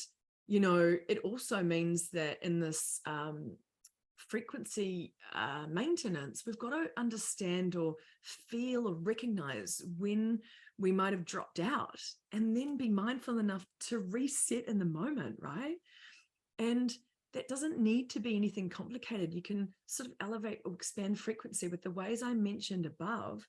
it also means that in this frequency maintenance, we've got to understand or feel or recognize when we might have dropped out, and then be mindful enough to reset in the moment, right? And that doesn't need to be anything complicated. You can sort of elevate or expand frequency with the ways I mentioned above,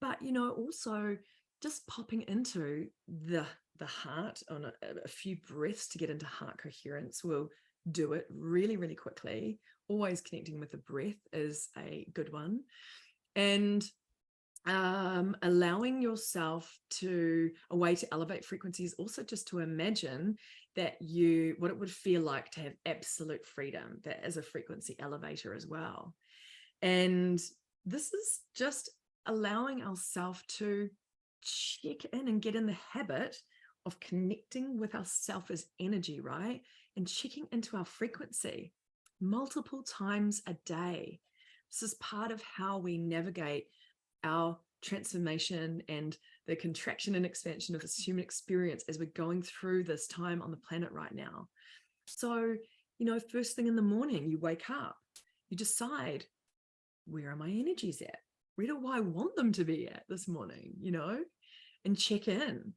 but also just popping into the heart on a few breaths to get into heart coherence will do it really, really quickly. Always connecting with the breath is a good one. And allowing yourself a way to elevate frequency is also just to imagine that what it would feel like to have absolute freedom. That is a frequency elevator as well. And this is just allowing ourselves to check in and get in the habit of connecting with ourself as energy, right? And checking into our frequency multiple times a day. This is part of how we navigate our transformation and the contraction and expansion of this human experience as we're going through this time on the planet right now. So, first thing in the morning, you wake up, you decide, where are my energies at? Where do I want them to be at this morning, and check in.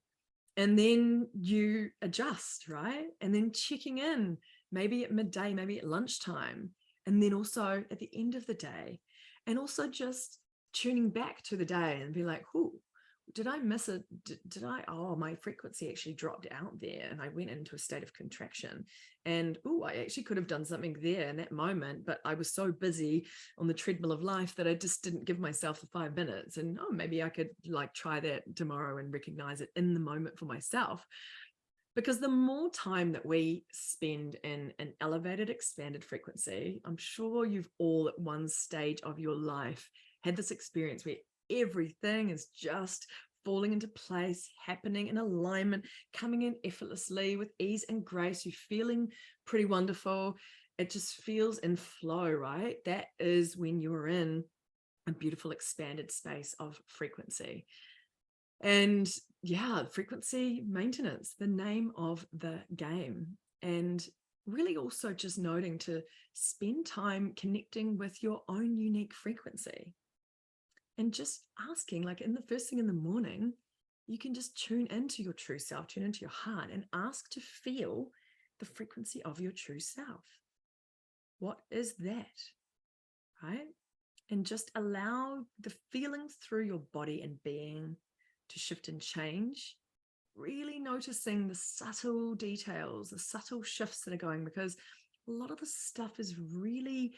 And then you adjust, right? And then checking in, maybe at midday, maybe at lunchtime, and then also at the end of the day. And also just tuning back to the day and be like, "Ooh, did I miss it? My frequency actually dropped out there and I went into a state of contraction. And I actually could have done something there in that moment, but I was so busy on the treadmill of life that I just didn't give myself the 5 minutes. And maybe I could try that tomorrow and recognize it in the moment for myself." Because the more time that we spend in an elevated, expanded frequency, I'm sure you've all at one stage of your life had this experience where everything is just falling into place, happening in alignment, coming in effortlessly with ease and grace. You're feeling pretty wonderful. It just feels in flow, right? That is when you're in a beautiful expanded space of frequency. And frequency maintenance, the name of the game. And really also just noting to spend time connecting with your own unique frequency. And just asking, in the first thing in the morning, you can just tune into your true self, tune into your heart, and ask to feel the frequency of your true self. What is that? Right? And just allow the feelings through your body and being to shift and change. Really noticing the subtle details, the subtle shifts that are going, because a lot of the stuff is really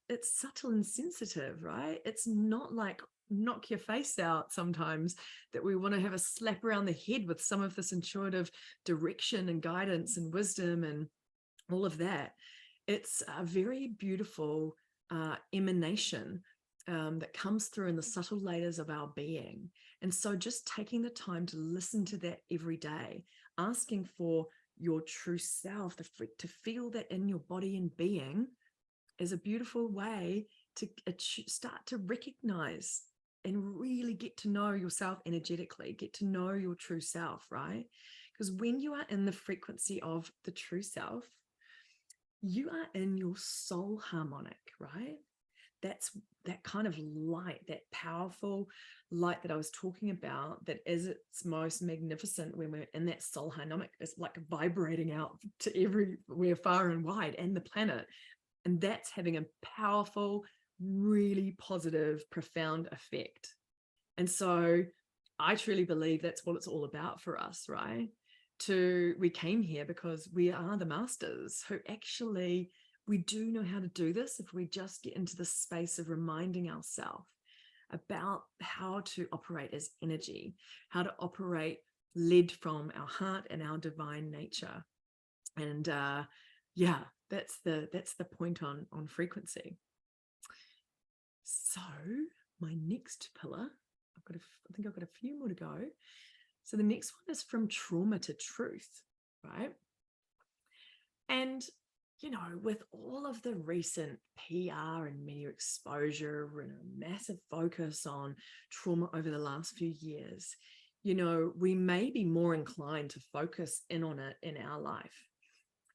it's subtle and sensitive, right? It's not like knock your face out sometimes that we want to have a slap around the head with some of this intuitive direction and guidance and wisdom and all of that. it's a very beautiful emanation that comes through in the subtle layers of our being. And so just taking the time to listen to that every day, asking for your true self to feel that in your body and being, is a beautiful way to start to recognize and really get to know yourself energetically, get to know your true self, right? Because when you are in the frequency of the true self, you are in your soul harmonic, right? That's that kind of light, that powerful light that I was talking about, that is its most magnificent when we're in that soul harmonic. It's like vibrating out to everywhere, far and wide, and the planet. And that's having a powerful, really positive, profound effect. And so I truly believe that's what it's all about for us, right? We came here because we are the masters who actually, we do know how to do this if we just get into the space of reminding ourselves about how to operate as energy, how to operate led from our heart and our divine nature. And yeah, that's the point on frequency. So my next pillar, I think I've got a few more to go. So the next one is from trauma to truth, right? And, you know, with all of the recent PR and media exposure and a massive focus on trauma over the last few years, you know, we may be more inclined to focus in on it in our life.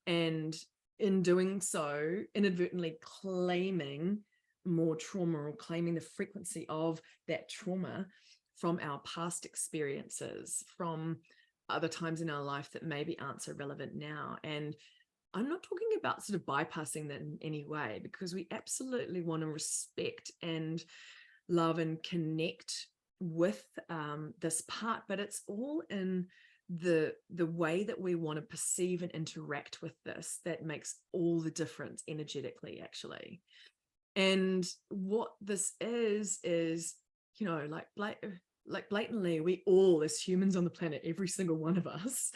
And in doing so, inadvertently claiming more trauma or claiming the frequency of that trauma from our past experiences, from other times in our life that maybe aren't so relevant now. And I'm not talking about sort of bypassing that in any way, because we absolutely want to respect and love and connect with this part, but it's all in the way that we want to perceive and interact with this that makes all the difference energetically, actually. And what this is, you know, like blatantly, we all, as humans on the planet, every single one of us,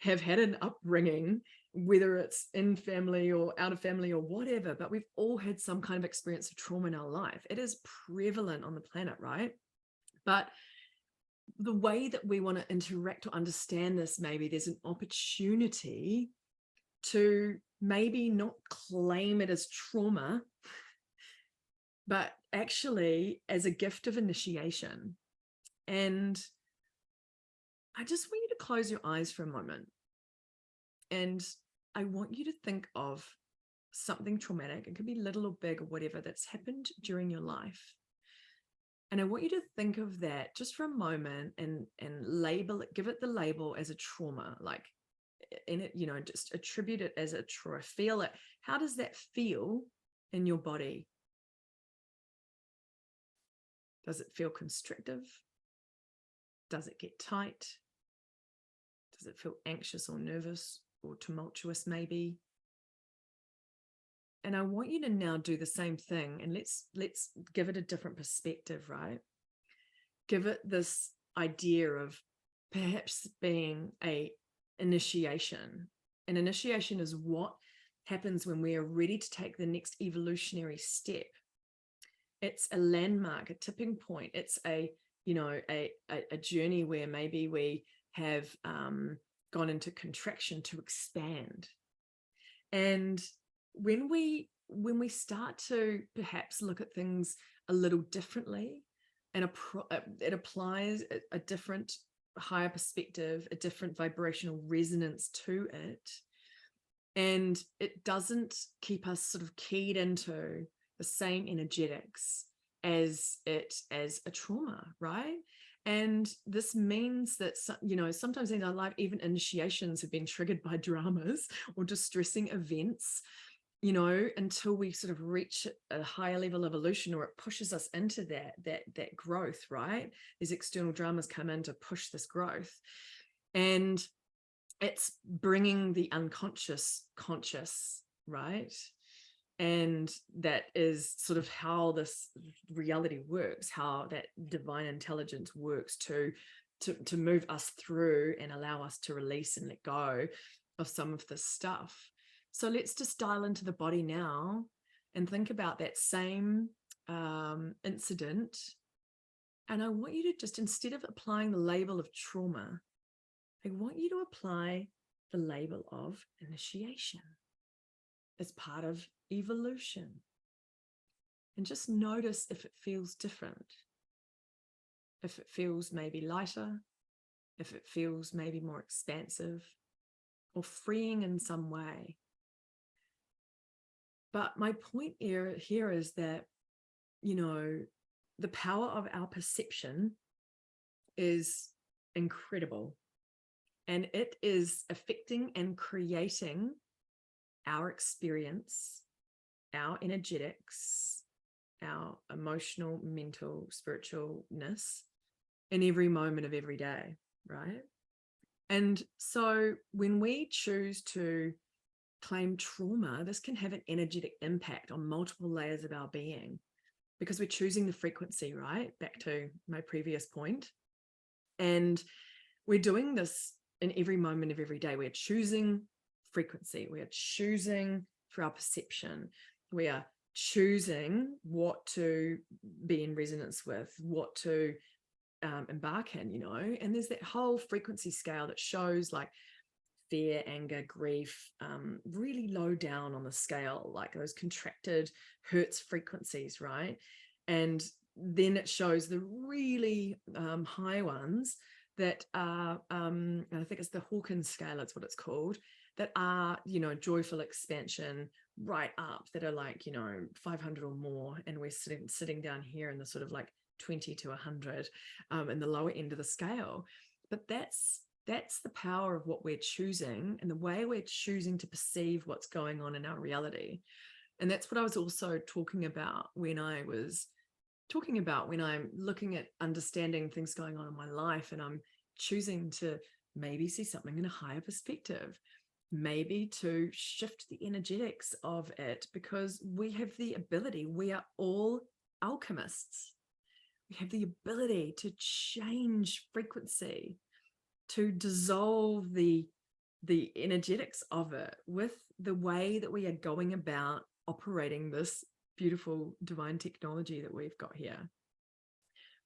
have had an upbringing, whether it's in family or out of family or whatever, but we've all had some kind of experience of trauma in our life. It is prevalent on the planet, right? But the way that we want to interact or understand this, maybe there's an opportunity to maybe not claim it as trauma, but actually as a gift of initiation. And I just want you to close your eyes for a moment. And I want you to think of something traumatic. It could be little or big or whatever that's happened during your life. And I want you to think of that just for a moment and label it, give it the label as a trauma, like in it, you know, just attribute it as a trauma, feel it. How does that feel in your body? Does it feel constrictive? Does it get tight? Does it feel anxious or nervous or tumultuous maybe? And I want you to now do the same thing, and let's give it a different perspective, right? Give it this idea of perhaps being an initiation. An initiation is what happens when we are ready to take the next evolutionary step. It's a landmark, a tipping point. It's a journey where maybe we have gone into contraction to expand. And when we start to perhaps look at things a little differently, and it applies a different, higher perspective, a different vibrational resonance to it, and it doesn't keep us sort of keyed into the same energetics as a trauma, right? And this means that, you know, sometimes in our life, even initiations have been triggered by dramas or distressing events, you know, until we sort of reach a higher level of evolution, or it pushes us into that growth, right? These external dramas come in to push this growth, and it's bringing the unconscious conscious, right? And that is sort of how this reality works, how that divine intelligence works to move us through and allow us to release and let go of some of this stuff. So let's just dial into the body now and think about that same incident. And I want you to just, instead of applying the label of trauma, I want you to apply the label of initiation as part of evolution. And just notice if it feels different, if it feels maybe lighter, if it feels maybe more expansive or freeing in some way. But my point here is that, you know, the power of our perception is incredible. And it is affecting and creating our experience, our energetics, our emotional, mental, spiritualness in every moment of every day, right? And so when we choose to claim trauma, this can have an energetic impact on multiple layers of our being, because we're choosing the frequency, right? Back to my previous point. And we're doing this in every moment of every day. We're choosing frequency. We are choosing through our perception. We are choosing what to be in resonance with, what to embark in, you know. And there's that whole frequency scale that shows like fear, anger, grief, really low down on the scale, like those contracted Hertz frequencies, right? And then it shows the really high ones that are, I think it's the Hawkins scale, that's what it's called, that are, you know, joyful expansion right up, that are like, you know, 500 or more. And we're sitting down here in the sort of like 20 to 100 in the lower end of the scale. But that's the power of what we're choosing and the way we're choosing to perceive what's going on in our reality. And that's what I was also talking about when I'm looking at understanding things going on in my life, and I'm choosing to maybe see something in a higher perspective, maybe to shift the energetics of it, because we have the ability, we are all alchemists. We have the ability to change frequency, to dissolve the energetics of it with the way that we are going about operating this beautiful divine technology that we've got here,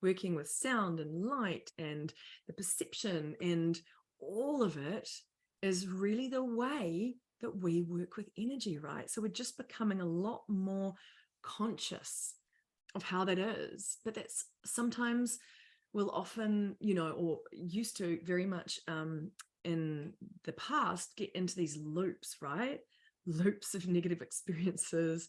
working with sound and light and the perception, and all of it is really the way that we work with energy, right? So we're just becoming a lot more conscious of how that is. But that's sometimes we'll often, you know, or used to very much in the past, get into these loops, right? Loops of negative experiences,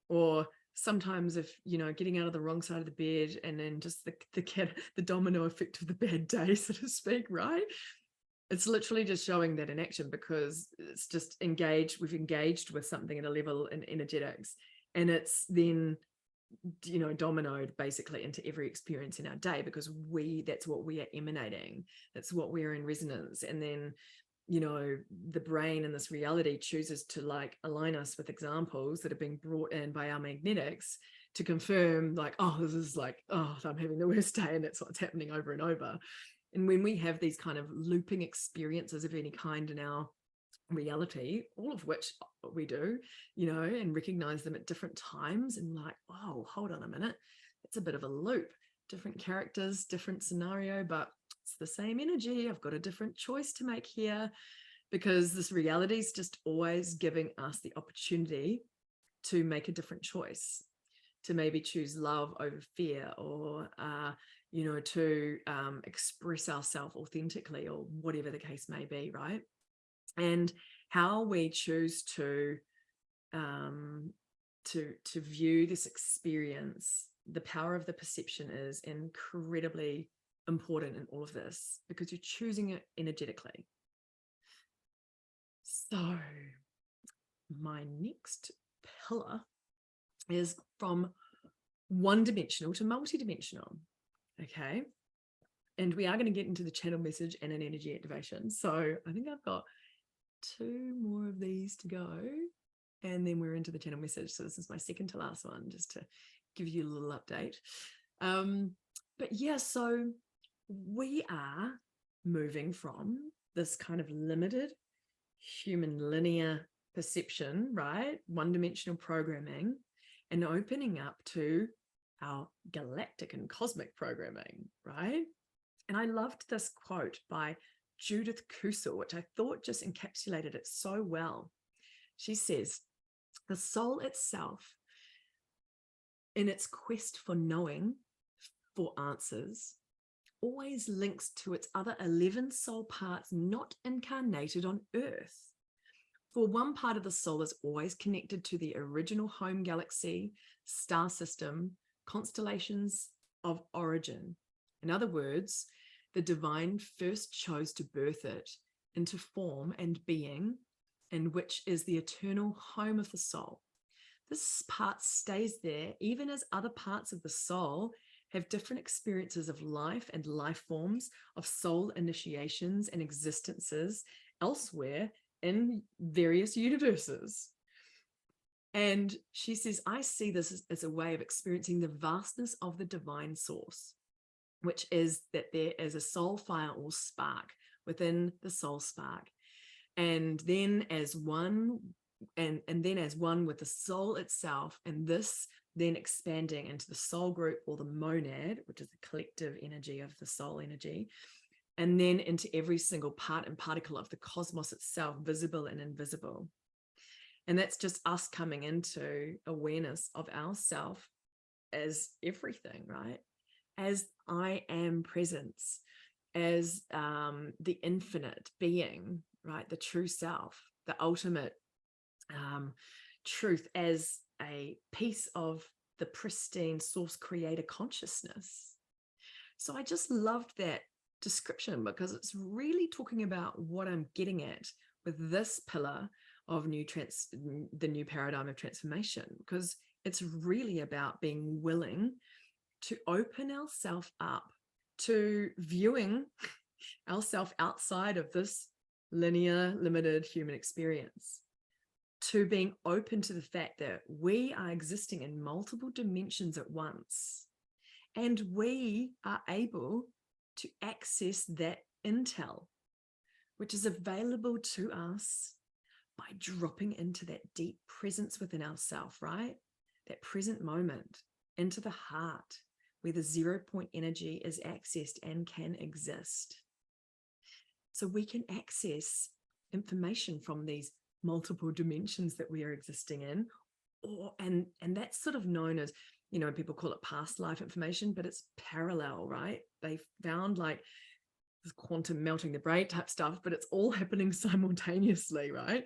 or sometimes if, you know, getting out of the wrong side of the bed, and then just the domino effect of the bad day, so to speak, right? It's literally just showing that in action, because it's just we've engaged with something at a level in energetics, and it's then, you know, dominoed basically into every experience in our day, because that's what we are emanating, that's what we're in resonance. And then, you know, the brain in this reality chooses to like align us with examples that are being brought in by our magnetics to confirm like, oh, this is like, oh, I'm having the worst day, and that's what's happening over and over. And when we have these kind of looping experiences of any kind in our reality, all of which we do, you know, and recognize them at different times, and like, oh, hold on a minute, it's a bit of a loop, different characters, different scenario, but it's the same energy. I've got a different choice to make here, because this reality is just always giving us the opportunity to make a different choice, to maybe choose love over fear, or you know, to express ourselves authentically, or whatever the case may be, right? And how we choose to view this experience, the power of the perception is incredibly important in all of this, because you're choosing it energetically. So my next pillar is from one-dimensional to multidimensional. Okay. And we are going to get into the channel message and an energy activation. So I think I've got 2 more of these to go, and then we're into the channel message. So this is my second to last one, just to give you a little update. But yeah, so we are moving from this kind of limited human linear perception, right? One-dimensional programming, and opening up to our galactic and cosmic programming, right? And I loved this quote by Judith Kusel, which I thought just encapsulated it so well. She says, the soul itself, in its quest for knowing, for answers, always links to its other 11 soul parts not incarnated on Earth. For one part of the soul is always connected to the original home galaxy, star system, constellations of origin. In other words, the divine first chose to birth it into form and being, and which is the eternal home of the soul. This part stays there even as other parts of the soul have different experiences of life and life forms, of soul initiations and existences elsewhere in various universes. And she says, I see this as a way of experiencing the vastness of the divine source, which is that there is a soul fire or spark within the soul spark. And then as one, and then as one with the soul itself, and this then expanding into the soul group or the monad, which is the collective energy of the soul energy, and then into every single part and particle of the cosmos itself, visible and invisible. And that's just us coming into awareness of ourself as everything, right? As I am presence, as the infinite being, right? The true self, the ultimate truth, as a piece of the pristine source creator consciousness. So I just loved that description, because it's really talking about what I'm getting at with this pillar of the new paradigm of transformation, because it's really about being willing to open ourselves up to viewing ourselves outside of this linear, limited human experience, to being open to the fact that we are existing in multiple dimensions at once, and we are able to access that intel, which is available to us by dropping into that deep presence within ourselves, right? That present moment, into the heart, where the 0 point energy is accessed and can exist. So we can access information from these multiple dimensions that we are existing in, and that's sort of known as, you know, people call it past life information, but it's parallel, right? They found like this quantum melting the brain type stuff, but it's all happening simultaneously, right?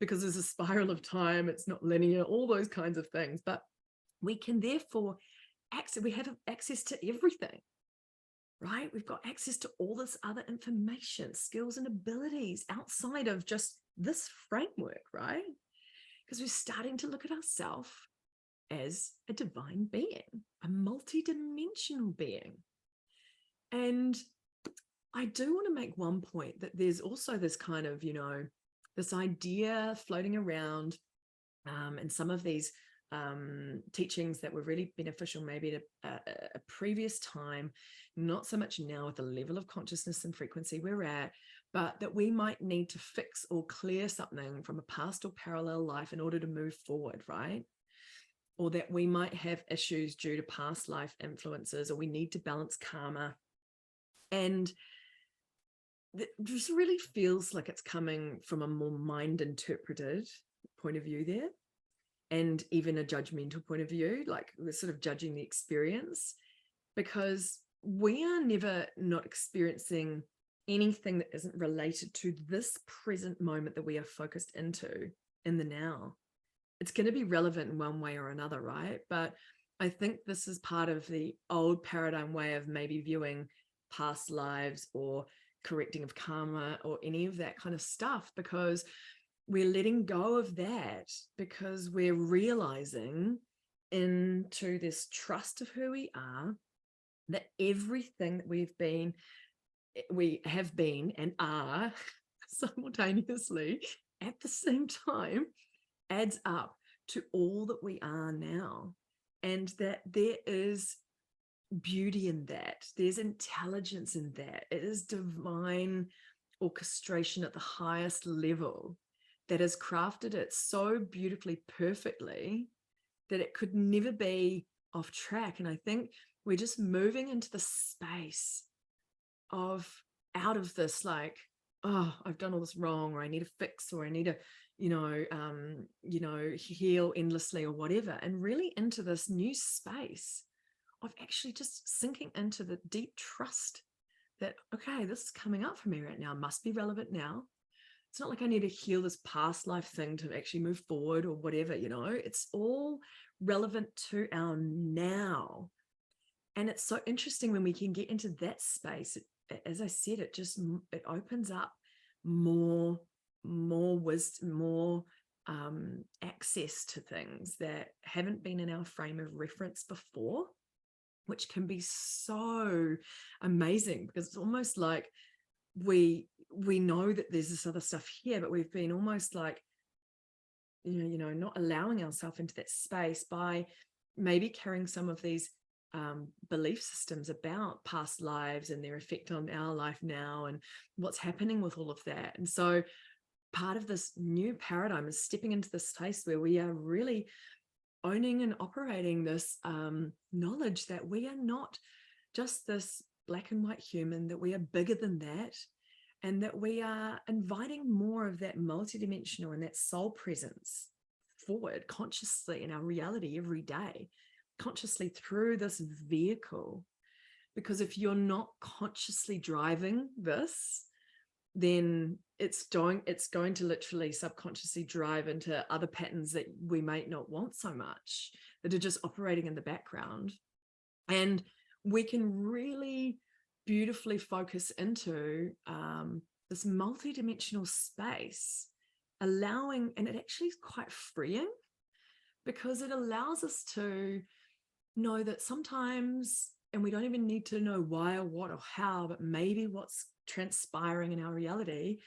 Because there's a spiral of time, it's not linear, all those kinds of things. But we can therefore we have access to everything, right? We've got access to all this other information, skills and abilities outside of just this framework, right? Because we're starting to look at ourselves as a divine being, a multidimensional being. And I do want to make one point, that there's also this kind of, you know, this idea floating around in some of these teachings that were really beneficial maybe at a previous time, not so much now with the level of consciousness and frequency we're at, but that we might need to fix or clear something from a past or parallel life in order to move forward, right? Or that we might have issues due to past life influences, or we need to balance karma. And it just really feels like it's coming from a more mind interpreted point of view there, and even a judgmental point of view, like we're sort of judging the experience, because we are never not experiencing anything that isn't related to this present moment that we are focused into in the now. It's going to be relevant in one way or another, right? But I think this is part of the old paradigm way of maybe viewing past lives or correcting of karma or any of that kind of stuff, because we're letting go of that, because we're realizing into this trust of who we are, that everything that we have been and are simultaneously at the same time adds up to all that we are now, and that there is beauty in that, there's intelligence in that, it is divine orchestration at the highest level that has crafted it so beautifully, perfectly, that it could never be off track. And I think we're just moving into the space of out of this, like, oh, I've done all this wrong, or I need a fix, or I need to, heal endlessly or whatever, and really into this new space of actually just sinking into the deep trust that, okay, this is coming up for me right now, must be relevant now. It's not like I need to heal this past life thing to actually move forward or whatever, it's all relevant to our now. And it's so interesting when we can get into that space. As I said, it opens up more wisdom, more access to things that haven't been in our frame of reference before, which can be so amazing, because it's almost like we know that there's this other stuff here, but we've been almost like, not allowing ourselves into that space by maybe carrying some of these belief systems about past lives and their effect on our life now and what's happening with all of that. And so part of this new paradigm is stepping into this space where we are really owning and operating this knowledge that we are not just this black and white human, that we are bigger than that, and that we are inviting more of that multidimensional and that soul presence forward consciously in our reality every day, consciously through this vehicle. Because if you're not consciously driving this, then it's going to literally subconsciously drive into other patterns that we might not want so much, that are just operating in the background. And we can really beautifully focus into this multidimensional space, allowing, and it actually is quite freeing, because it allows us to know that sometimes, and we don't even need to know why or what or how, but maybe what's transpiring in our reality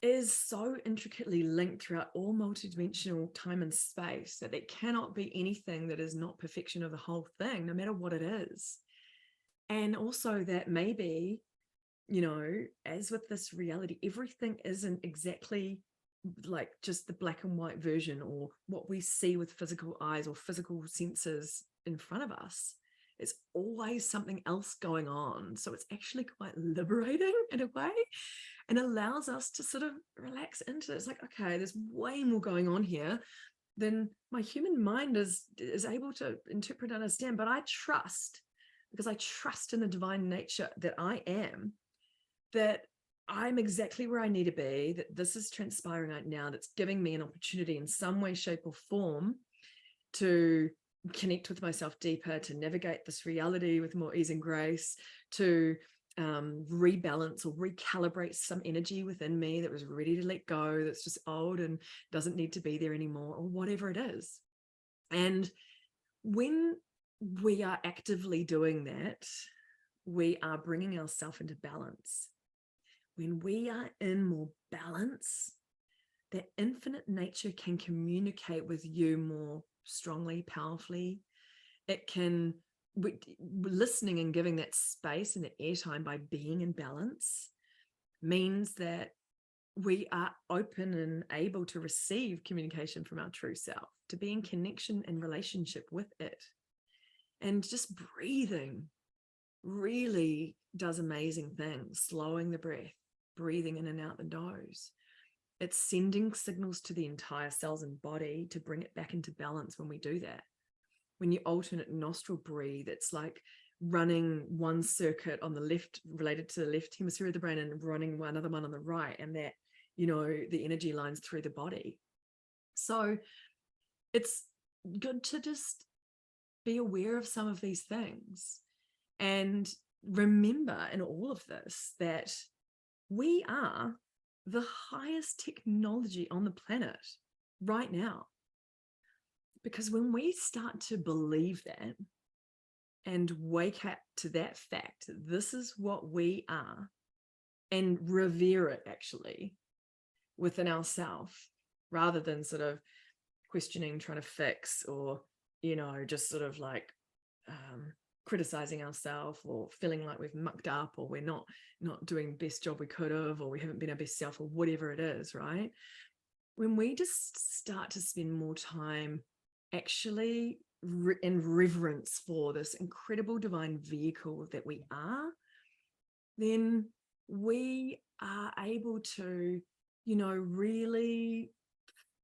is so intricately linked throughout all multidimensional time and space that there cannot be anything that is not perfection of the whole thing, no matter what it is. And also that maybe, as with this reality, everything isn't exactly like just the black and white version, or what we see with physical eyes or physical senses in front of us. It's always something else going on. So it's actually quite liberating in a way, and allows us to sort of relax into it. It's like, okay, there's way more going on here than my human mind is able to interpret and understand. But I trust, because I trust in the divine nature that I am, that I'm exactly where I need to be, that this is transpiring right now, that's giving me an opportunity in some way, shape, or form to connect with myself deeper, to navigate this reality with more ease and grace, to rebalance or recalibrate some energy within me that was ready to let go, that's just old and doesn't need to be there anymore, or whatever it is. And when we are actively doing that, we are bringing ourselves into balance. When we are in more balance, that infinite nature can communicate with you more strongly, powerfully. It can, listening and giving that space and the airtime by being in balance means that we are open and able to receive communication from our true self, to be in connection and relationship with it. And just breathing really does amazing things, slowing the breath, breathing in and out the nose. It's sending signals to the entire cells and body to bring it back into balance when we do that. When you alternate nostril breathe, it's like running one circuit on the left related to the left hemisphere of the brain and running another one on the right, and that, the energy lines through the body. So it's good to just be aware of some of these things and remember in all of this that we are the highest technology on the planet right now. Because when we start to believe that and wake up to that fact, this is what we are, and revere it actually within ourselves, rather than sort of questioning, trying to fix, or, just sort of like criticizing ourselves, or feeling like we've mucked up, or we're not doing the best job we could have, or we haven't been our best self, or whatever it is, right? when we just start to spend more time actually in reverence for this incredible divine vehicle that we are, then we are able to, really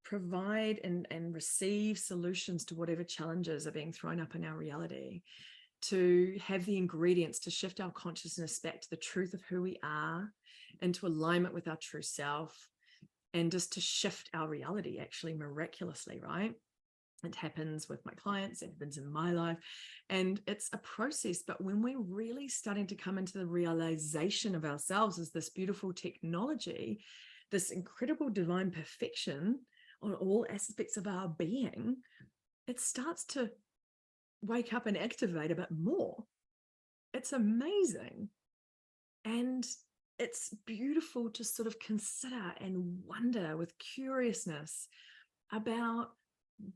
provide and receive solutions to whatever challenges are being thrown up in our reality, to have the ingredients to shift our consciousness back to the truth of who we are, into alignment with our true self, and just to shift our reality actually miraculously, right? It happens with my clients, it happens in my life, and it's a process. But when we're really starting to come into the realization of ourselves as this beautiful technology, this incredible divine perfection on all aspects of our being, it starts to wake up and activate a bit more. It's amazing. And it's beautiful to sort of consider and wonder with curiousness about,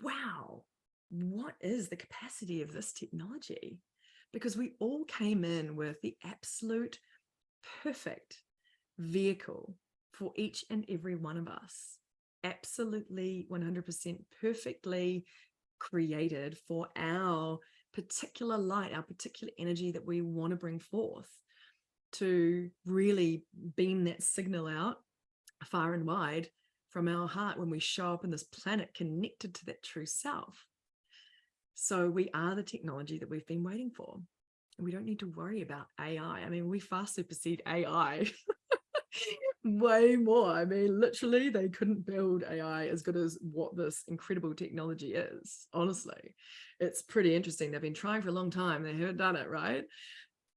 wow, what is the capacity of this technology? Because we all came in with the absolute perfect vehicle for each and every one of us. Absolutely 100% perfectly created for our particular light, our particular energy that we want to bring forth, to really beam that signal out far and wide from our heart when we show up on this planet connected to that true self. So we are the technology that we've been waiting for. And we don't need to worry about AI. I mean, we far supersede AI way more. I mean, literally, they couldn't build AI as good as what this incredible technology is. Honestly, it's pretty interesting. They've been trying for a long time. They haven't done it, right?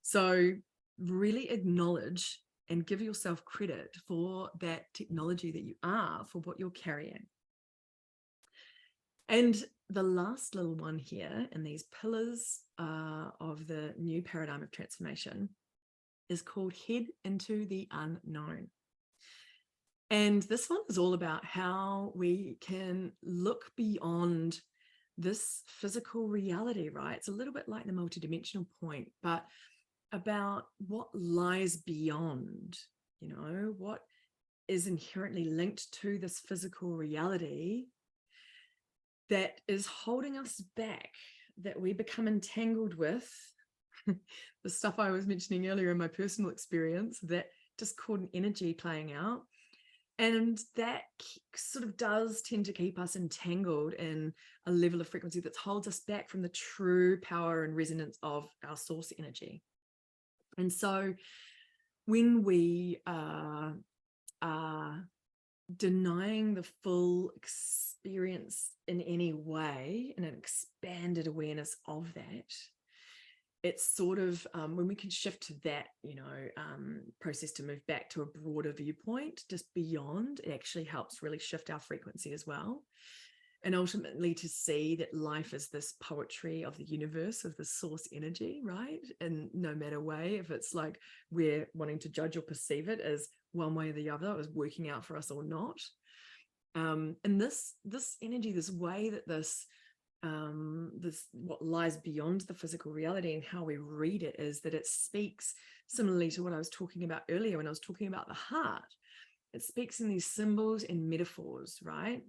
So really acknowledge and give yourself credit for that technology that you are, for what you're carrying. And the last little one here in these pillars of the new paradigm of transformation is called Head into the Unknown. And this one is all about how we can look beyond this physical reality, right? It's a little bit like the multidimensional point, but about what lies beyond, what is inherently linked to this physical reality that is holding us back, that we become entangled with. The stuff I was mentioning earlier in my personal experience, that just called an energy playing out. And that sort of does tend to keep us entangled in a level of frequency that holds us back from the true power and resonance of our source energy. And so when we are denying the full experience in any way, and an expanded awareness of that, it's sort of when we can shift to that, process to move back to a broader viewpoint, just beyond, it actually helps really shift our frequency as well. And ultimately to see that life is this poetry of the universe, of the source energy, right? And no matter way, if it's like we're wanting to judge or perceive it as one way or the other, is working out for us or not. And this energy, this way that this what lies beyond the physical reality and how we read it, is that it speaks similarly to what I was talking about earlier when I was talking about the heart. It speaks in these symbols and metaphors, right?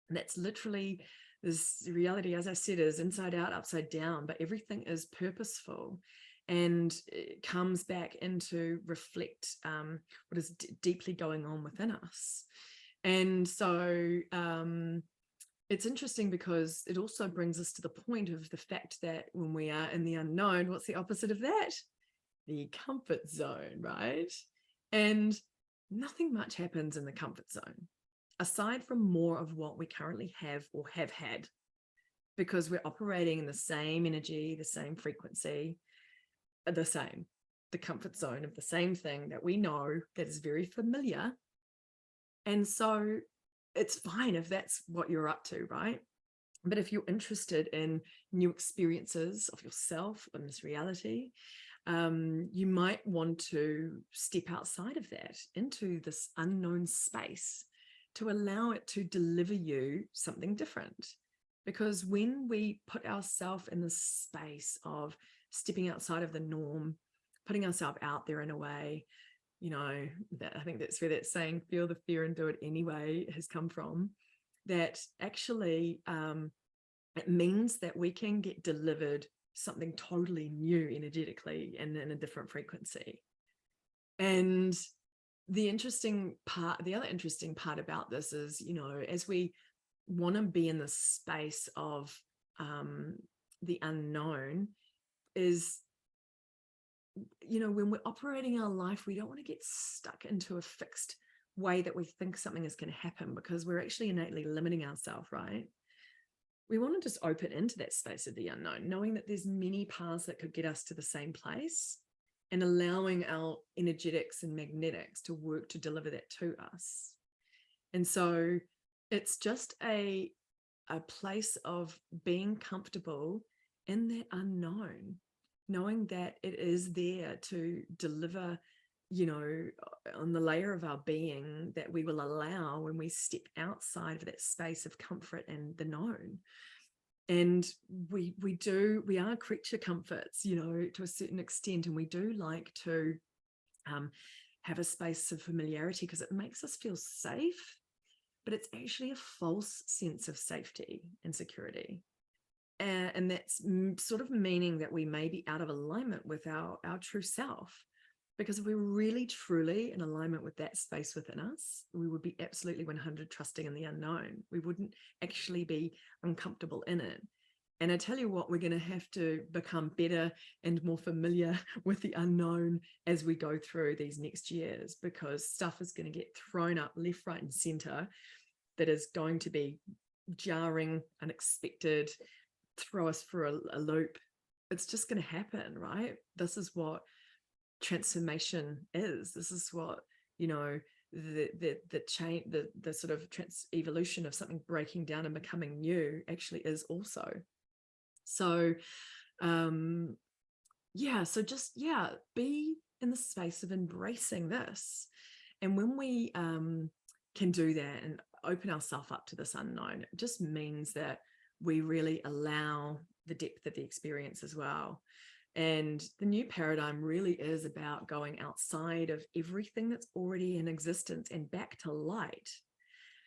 And that's literally this reality, as I said, is inside out, upside down, but everything is purposeful, and it comes back into reflect what is deeply going on within us. And so it's interesting because it also brings us to the point of the fact that when we are in the unknown, what's the opposite of that? The comfort zone, right? And nothing much happens in the comfort zone, aside from more of what we currently have or have had, because we're operating in the same energy, the same frequency, the comfort zone of the same thing that we know, that is very familiar. And so it's fine if that's what you're up to, right? But if you're interested in new experiences of yourself in this reality, you might want to step outside of that into this unknown space, to allow it to deliver you something different. Because when we put ourselves in this space of stepping outside of the norm, putting ourselves out there in a way, I think that's where that saying, feel the fear and do it anyway, has come from. That actually it means that we can get delivered something totally new energetically and in a different frequency. And the other interesting part about this is, as we want to be in the space of the unknown, is, when we're operating our life, we don't want to get stuck into a fixed way that we think something is going to happen, because we're actually innately limiting ourselves, right? We want to just open into that space of the unknown, knowing that there's many paths that could get us to the same place, and allowing our energetics and magnetics to work to deliver that to us. And so it's just a place of being comfortable in that unknown, knowing that it is there to deliver, on the layer of our being that we will allow when we step outside of that space of comfort and the known. And we are creature comforts, to a certain extent, and we do like to have a space of familiarity because it makes us feel safe, but it's actually a false sense of safety and security. And that's sort of meaning that we may be out of alignment with our true self. Because if we're really truly in alignment with that space within us, we would be absolutely 100 trusting in the unknown. We wouldn't actually be uncomfortable in it. And I tell you what, we're going to have to become better and more familiar with the unknown as we go through these next years, because stuff is going to get thrown up left, right, and center that is going to be jarring, unexpected, throw us for a loop. It's just going to happen, right? This is what transformation is. This is what, the change, the sort of evolution of something breaking down and becoming new actually is also. So be in the space of embracing this. And when we can do that and open ourselves up to this unknown, it just means that we really allow the depth of the experience as well. And the new paradigm really is about going outside of everything that's already in existence and back to light.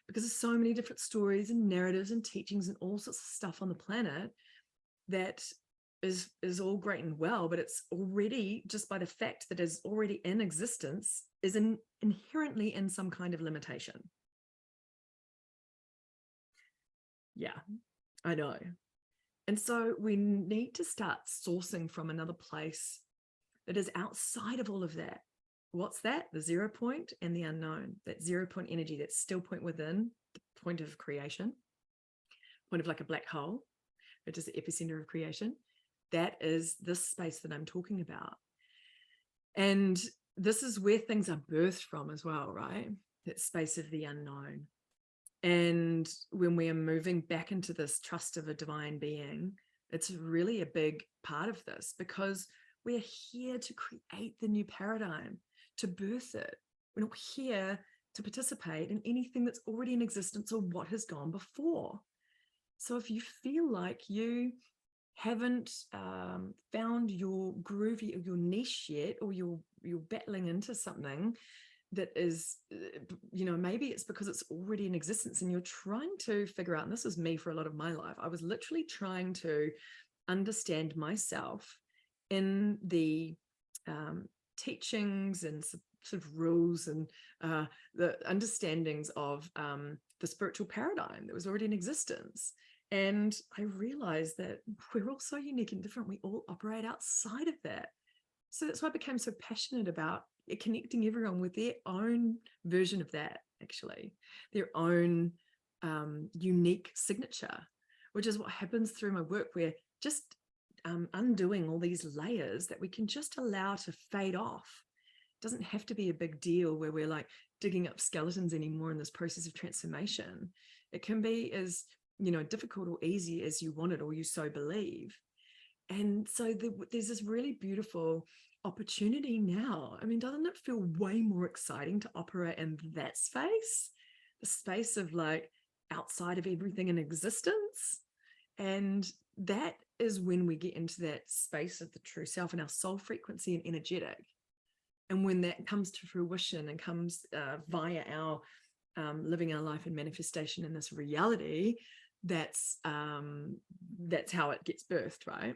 Because there's so many different stories and narratives and teachings and all sorts of stuff on the planet that is all great and well, but it's already, just by the fact that it's already in existence, is inherently in some kind of limitation. Yeah, I know. And so we need to start sourcing from another place that is outside of all of that. What's that? The 0 point and the unknown, that 0 point energy, that still point within, the point of creation, point of like a black hole, which is the epicenter of creation. That is this space that I'm talking about. And this is where things are birthed from as well, right? That space of the unknown. And when we are moving back into this trust of a divine being, it's really a big part of this, because we are here to create the new paradigm, to birth it. We're not here to participate in anything that's already in existence or what has gone before. So if you feel like you haven't found your groove or your niche yet, or you're battling into something that is, maybe it's because it's already in existence and you're trying to figure out, and this was me for a lot of my life, I was literally trying to understand myself in the teachings and sort of rules and the understandings of the spiritual paradigm that was already in existence. And I realized that we're all so unique and different. We all operate outside of that. So that's why I became so passionate about connecting everyone with their own version of that, actually, their own unique signature, which is what happens through my work. We're just undoing all these layers that we can just allow to fade off. It doesn't have to be a big deal where we're like digging up skeletons anymore in this process of transformation. It can be as, difficult or easy as you want it or you so believe. And so there's this really beautiful opportunity now. I mean, doesn't it feel way more exciting to operate in that space, the space of like outside of everything in existence? And that is when we get into that space of the true self and our soul frequency and energetic. And when that comes to fruition and comes via our living our life and manifestation in this reality, that's how it gets birthed, right?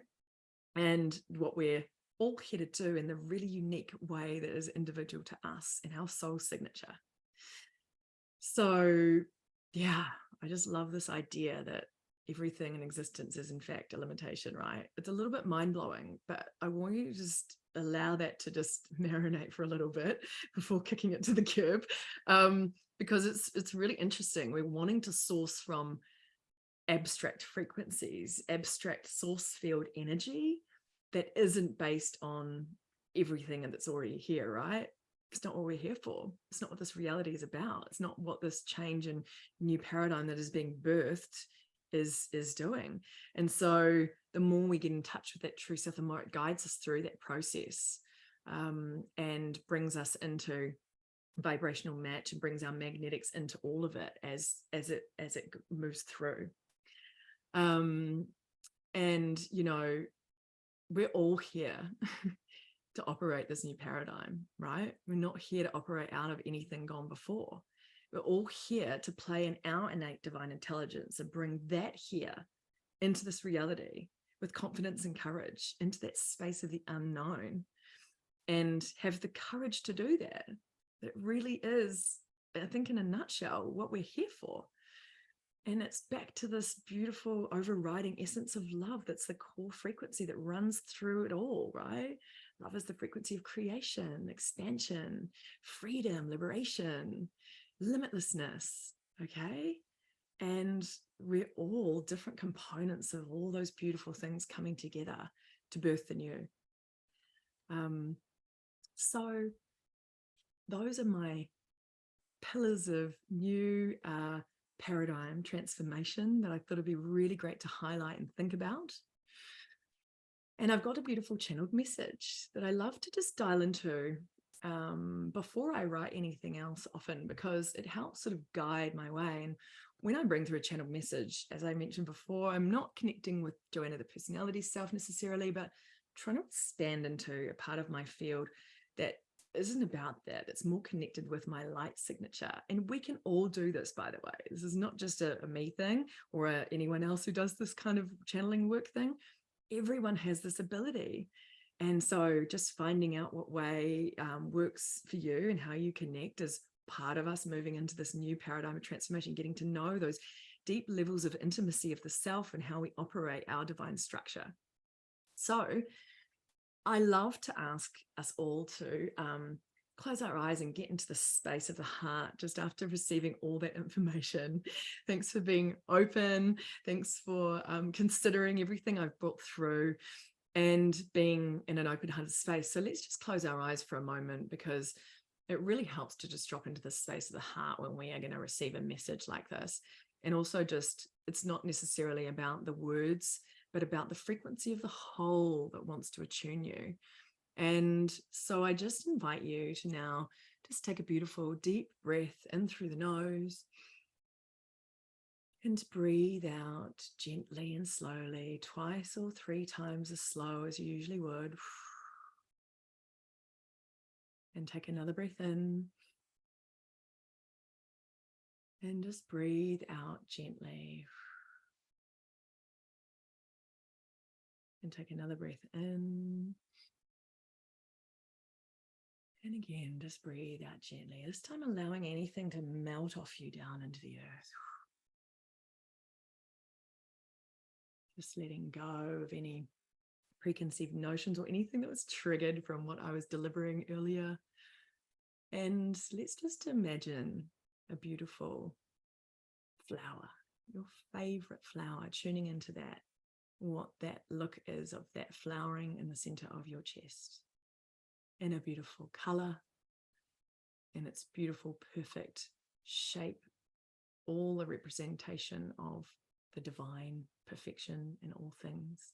And what we're all here to do in the really unique way that is individual to us and our soul signature. So yeah, I just love this idea that everything in existence is in fact a limitation, right? It's a little bit mind-blowing, but I want you to just allow that to just marinate for a little bit before kicking it to the curb, because it's really interesting. We're wanting to source from abstract frequencies, abstract source field energy that isn't based on everything that's already here, right? It's not what we're here for. It's not what this reality is about. It's not what this change and new paradigm that is being birthed is doing. And so the more we get in touch with that true self, the more it guides us through that process, and brings us into vibrational match and brings our magnetics into all of it as it moves through. And you know, we're all here to operate this new paradigm, right? We're not here to operate out of anything gone before. We're all here to play in our innate divine intelligence and bring that here into this reality with confidence and courage, into that space of the unknown, and have the courage to do that. It really is, I think, in a nutshell, what we're here for. And it's back to this beautiful overriding essence of love. That's the core frequency that runs through it all, right? Love is the frequency of creation, expansion, freedom, liberation, limitlessness, okay? And we're all different components of all those beautiful things coming together to birth the new. So those are my pillars of new paradigm transformation that I thought would be really great to highlight and think about. And I've got a beautiful channeled message that I love to just dial into before I write anything else often, because it helps sort of guide my way. And when I bring through a channeled message, as I mentioned before, I'm not connecting with Joanna the personality self necessarily, but trying to expand into a part of my field that isn't about that. It's more connected with my light signature. And we can all do this, by the way. This is not just a me thing or anyone else who does this kind of channeling work thing. Everyone has this ability. And so just finding out what way works for you and how you connect is part of us moving into this new paradigm of transformation, getting to know those deep levels of intimacy of the self and how we operate our divine structure. So I love to ask us all to close our eyes and get into the space of the heart just after receiving all that information. Thanks for being open. Thanks for considering everything I've brought through and being in an open-hearted space. So let's just close our eyes for a moment, because it really helps to just drop into the space of the heart when we are going to receive a message like this. And also just, it's not necessarily about the words, but about the frequency of the whole that wants to attune you. And so I just invite you to now just take a beautiful deep breath in through the nose and breathe out gently and slowly, 2 or 3 times as slow as you usually would. And take another breath in and just breathe out gently. And take another breath in. And again, just breathe out gently. This time allowing anything to melt off you down into the earth. Just letting go of any preconceived notions or anything that was triggered from what I was delivering earlier. And let's just imagine a beautiful flower, your favorite flower, tuning into that, what that look is of that flowering in the center of your chest, in a beautiful color, in its beautiful, perfect shape, all the representation of the divine perfection in all things.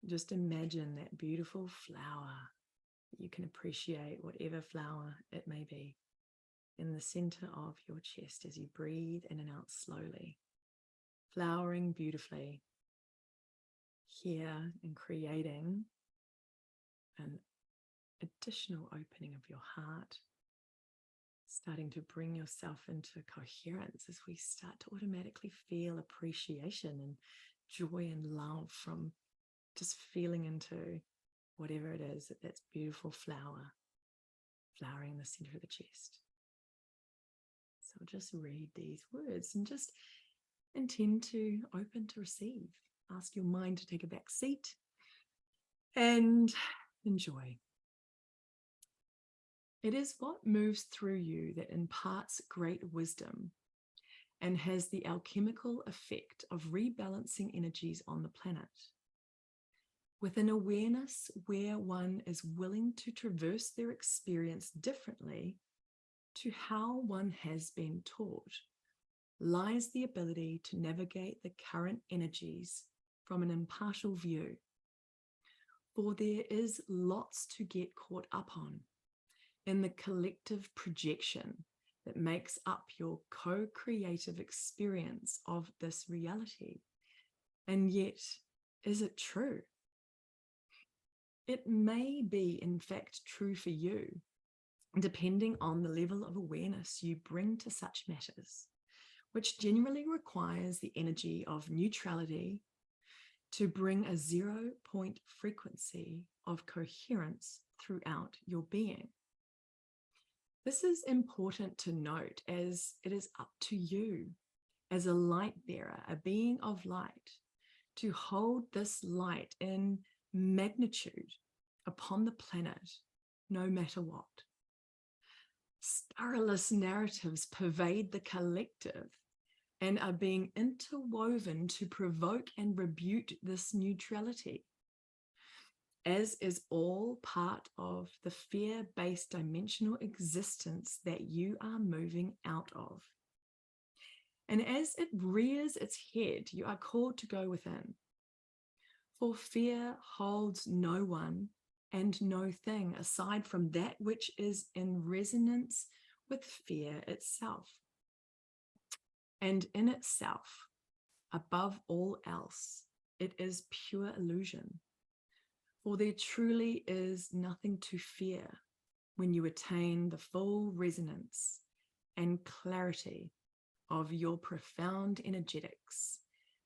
Just imagine that beautiful flower that you can appreciate, whatever flower it may be, in the center of your chest as you breathe in and out slowly, flowering beautifully here and creating additional opening of your heart, starting to bring yourself into coherence as we start to automatically feel appreciation and joy and love from just feeling into whatever it is, that's beautiful flowering in the center of the chest. So I'll just read these words and just intend to open to receive. Ask your mind to take a back seat and enjoy. It is what moves through you that imparts great wisdom and has the alchemical effect of rebalancing energies on the planet. With an awareness where one is willing to traverse their experience differently to how one has been taught, lies the ability to navigate the current energies from an impartial view. For there is lots to get caught up on in the collective projection that makes up your co-creative experience of this reality. And yet, is it true? It may be, in fact, true for you, depending on the level of awareness you bring to such matters, which generally requires the energy of neutrality to bring a 0-point frequency of coherence throughout your being. This is important to note, as it is up to you as a light bearer, a being of light, to hold this light in magnitude upon the planet, no matter what. Scurrilous narratives pervade the collective and are being interwoven to provoke and rebuke this neutrality, as is all part of the fear-based dimensional existence that you are moving out of. And as it rears its head, you are called to go within. For fear holds no one and no thing aside from that which is in resonance with fear itself. And in itself, above all else, it is pure illusion. For there truly is nothing to fear when you attain the full resonance and clarity of your profound energetics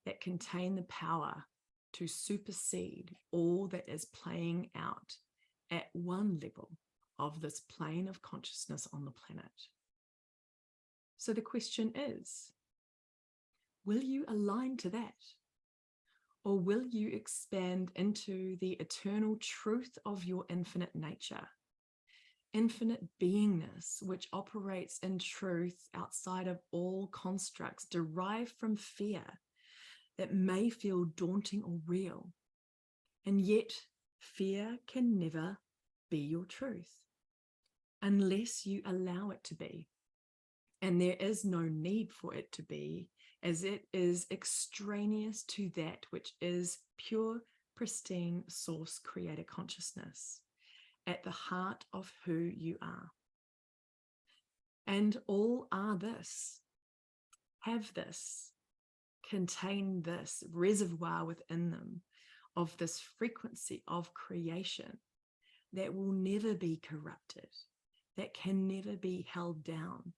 that contain the power to supersede all that is playing out at one level of this plane of consciousness on the planet. So the question is, will you align to that? Or will you expand into the eternal truth of your infinite nature, infinite beingness, which operates in truth outside of all constructs derived from fear that may feel daunting or real? And yet, fear can never be your truth unless you allow it to be. And there is no need for it to be, as it is extraneous to that which is pure, pristine source creator consciousness at the heart of who you are. And all are this, have this, contain this reservoir within them of this frequency of creation that will never be corrupted, that can never be held down,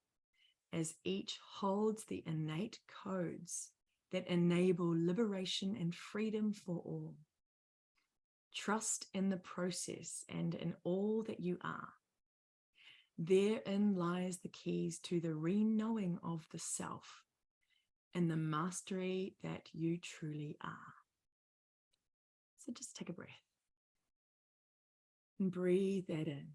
as each holds the innate codes that enable liberation and freedom for all. Trust in the process and in all that you are. Therein lies the keys to the re-knowing of the self and the mastery that you truly are. So just take a breath and breathe that in,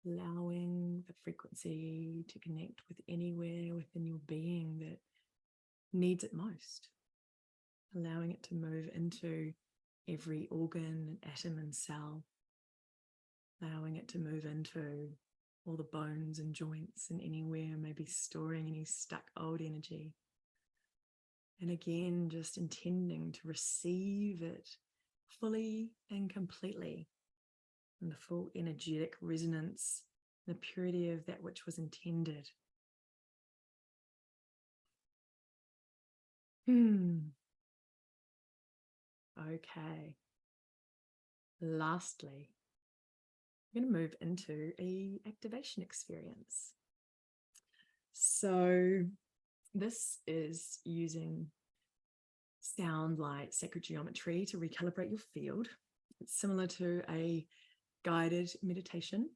allowing the frequency to connect with anywhere within your being that needs it most, allowing it to move into every organ, atom and cell, allowing it to move into all the bones and joints and anywhere maybe storing any stuck old energy. And again, just intending to receive it fully and completely in the full energetic resonance, the purity of that which was intended. Okay. Lastly, I'm going to move into a activation experience. So this is using sound like sacred geometry to recalibrate your field. It's similar to a guided meditation,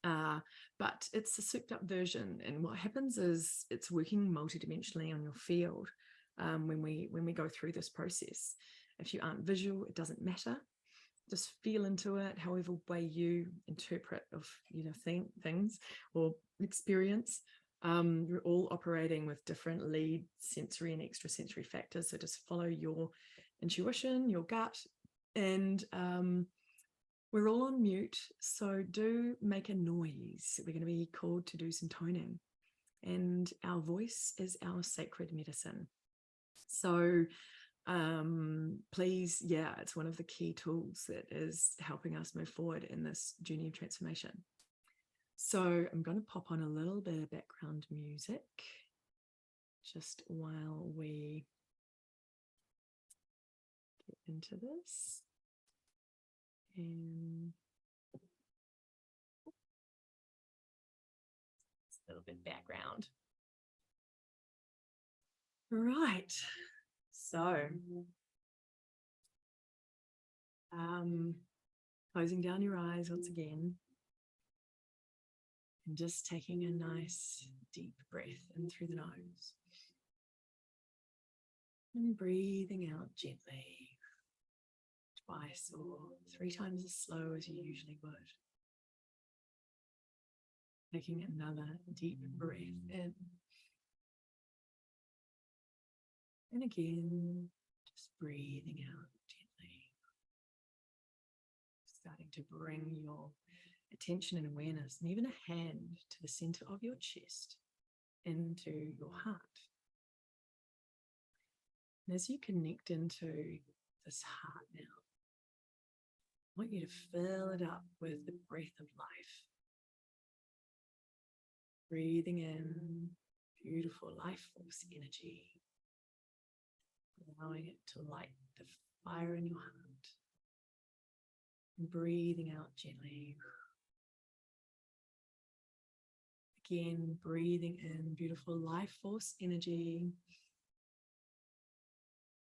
but it's a souped up version. And what happens is it's working multidimensionally on your field when we go through this process. If you aren't visual, it doesn't matter. Just feel into it, however way you interpret of things or experience. You're all operating with different lead sensory and extrasensory factors. So just follow your intuition, your gut, and we're all on mute. So do make a noise. We're going to be called to do some toning, and our voice is our sacred medicine. So please, it's one of the key tools that is helping us move forward in this journey of transformation. So I'm going to pop on a little bit of background music just while we get into this. And a little bit of background. Right. So closing down your eyes once again. And just taking a nice deep breath in through the nose. And breathing out gently, twice or 3 times as slow as you usually would. Taking another deep breath in. And again, just breathing out gently. Starting to bring your attention and awareness, and even a hand, to the center of your chest, into your heart. And as you connect into this heart now, I want you to fill it up with the breath of life. Breathing in beautiful life force energy, allowing it to light the fire in your heart. And breathing out gently. Again, breathing in beautiful life force energy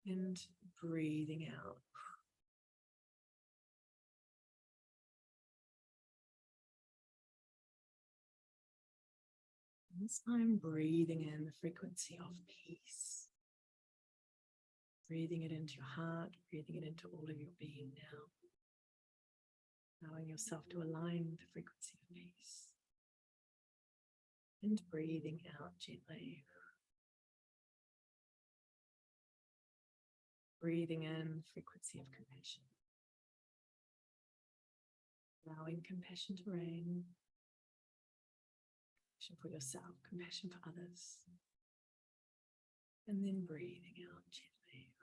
and breathing out. This time, breathing in the frequency of peace. Breathing it into your heart, breathing it into all of your being now. Allowing yourself to align with the frequency of peace. And breathing out gently. Breathing in frequency of compassion. Allowing compassion to reign. Compassion for yourself, compassion for others. And then breathing out gently.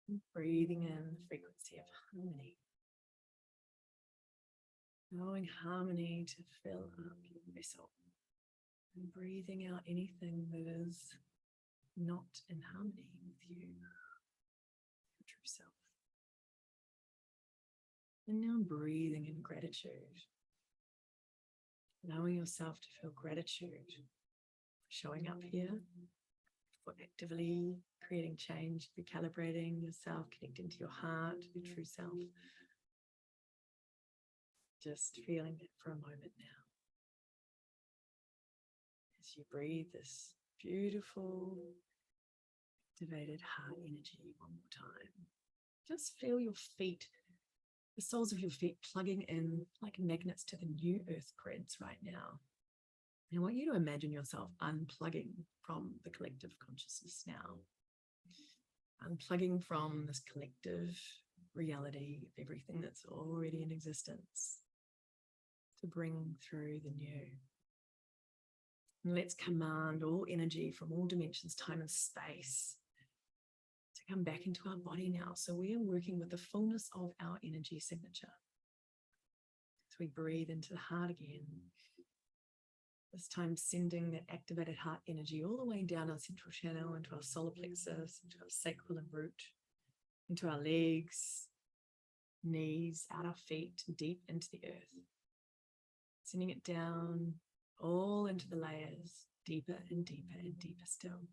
And breathing in the frequency of harmony. Allowing harmony to fill up your vessel. And breathing out anything that is not in harmony with you, your true self. And now breathing in gratitude. Allowing yourself to feel gratitude for showing up here, for actively creating change, recalibrating yourself, connecting to your heart, your true self. Just feeling it for a moment now. As you breathe this beautiful, activated heart energy one more time. Just feel your feet, the soles of your feet plugging in like magnets to the new earth grids right now. I want you to imagine yourself unplugging from the collective consciousness now. Unplugging from this collective reality of everything that's already in existence to bring through the new. And let's command all energy from all dimensions, time and space to come back into our body now. So we are working with the fullness of our energy signature. So we breathe into the heart again. This time sending that activated heart energy all the way down our central channel into our solar plexus, into our sacral and root, into our legs, knees, out our feet, deep into the earth. Sending it down all into the layers, deeper and deeper and deeper still.